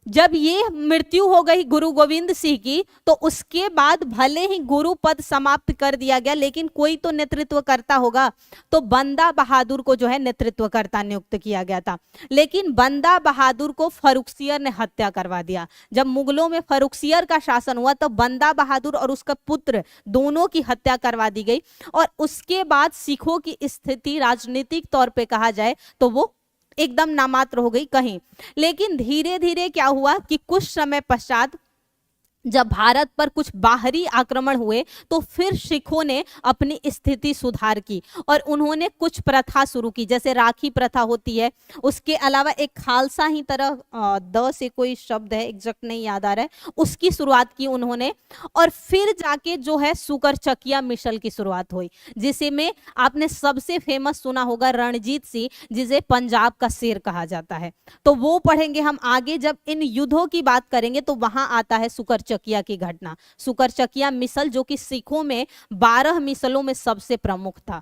जब ये मृत्यु हो गई गुरु गोविंद सिंह की, तो उसके बाद भले ही गुरु पद समाप्त कर दिया गया, लेकिन कोई तो नेतृत्व करता होगा, तो बंदा बहादुर को जो है नेतृत्वकर्ता नियुक्त किया गया था। लेकिन बंदा बहादुर को फर्रुखसियर ने हत्या करवा दिया। जब मुगलों में फर्रुखसियर का शासन हुआ तो बंदा बहादुर और उसका पुत्र दोनों की हत्या करवा दी गई, और उसके बाद सिखों की स्थिति राजनीतिक तौर पर कहा जाए तो वो एकदम नामात्र हो गई कहीं। लेकिन धीरे धीरे क्या हुआ कि कुछ समय पश्चात जब भारत पर कुछ बाहरी आक्रमण हुए तो फिर सिखों ने अपनी स्थिति सुधार की और उन्होंने कुछ प्रथा शुरू की, जैसे राखी प्रथा होती है। उसके अलावा एक खालसा ही तरह द से कोई शब्द है, एग्जैक्ट नहीं याद आ रहा है, उसकी शुरुआत की उन्होंने। और फिर जाके जो है सुकरचकिया मिसल की शुरुआत हुई, जिसे में आपने सबसे फेमस सुना होगा रणजीत सिंह, जिसे पंजाब का शेर कहा जाता है। तो वो पढ़ेंगे हम आगे, जब इन युद्धों की बात करेंगे तो वहां आता है सुकरचकिया की घटना, सुकरचकिया मिसल, जो कि सिखों में 12 मिसलों में सबसे प्रमुख था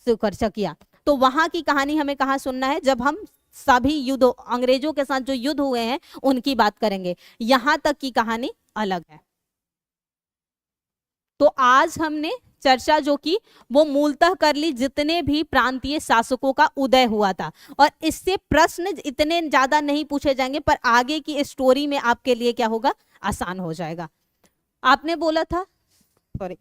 सुकरचकिया। तो वहां की कहानी हमें कहां सुनना है? जब हम सभी युद्ध, अंग्रेजों के साथ जो युद्ध हुए हैं उनकी बात करेंगे, यहां तक की कहानी अलग है। तो आज हमने चर्चा जो की वो मूलतः कर ली जितने भी प्रांतीय शासकों का उदय हुआ था, और इससे प्रश्न इतने ज्यादा नहीं पूछे जाएंगे, पर आगे की स्टोरी में आपके लिए क्या होगा, आसान हो जाएगा। आपने बोला था, सॉरी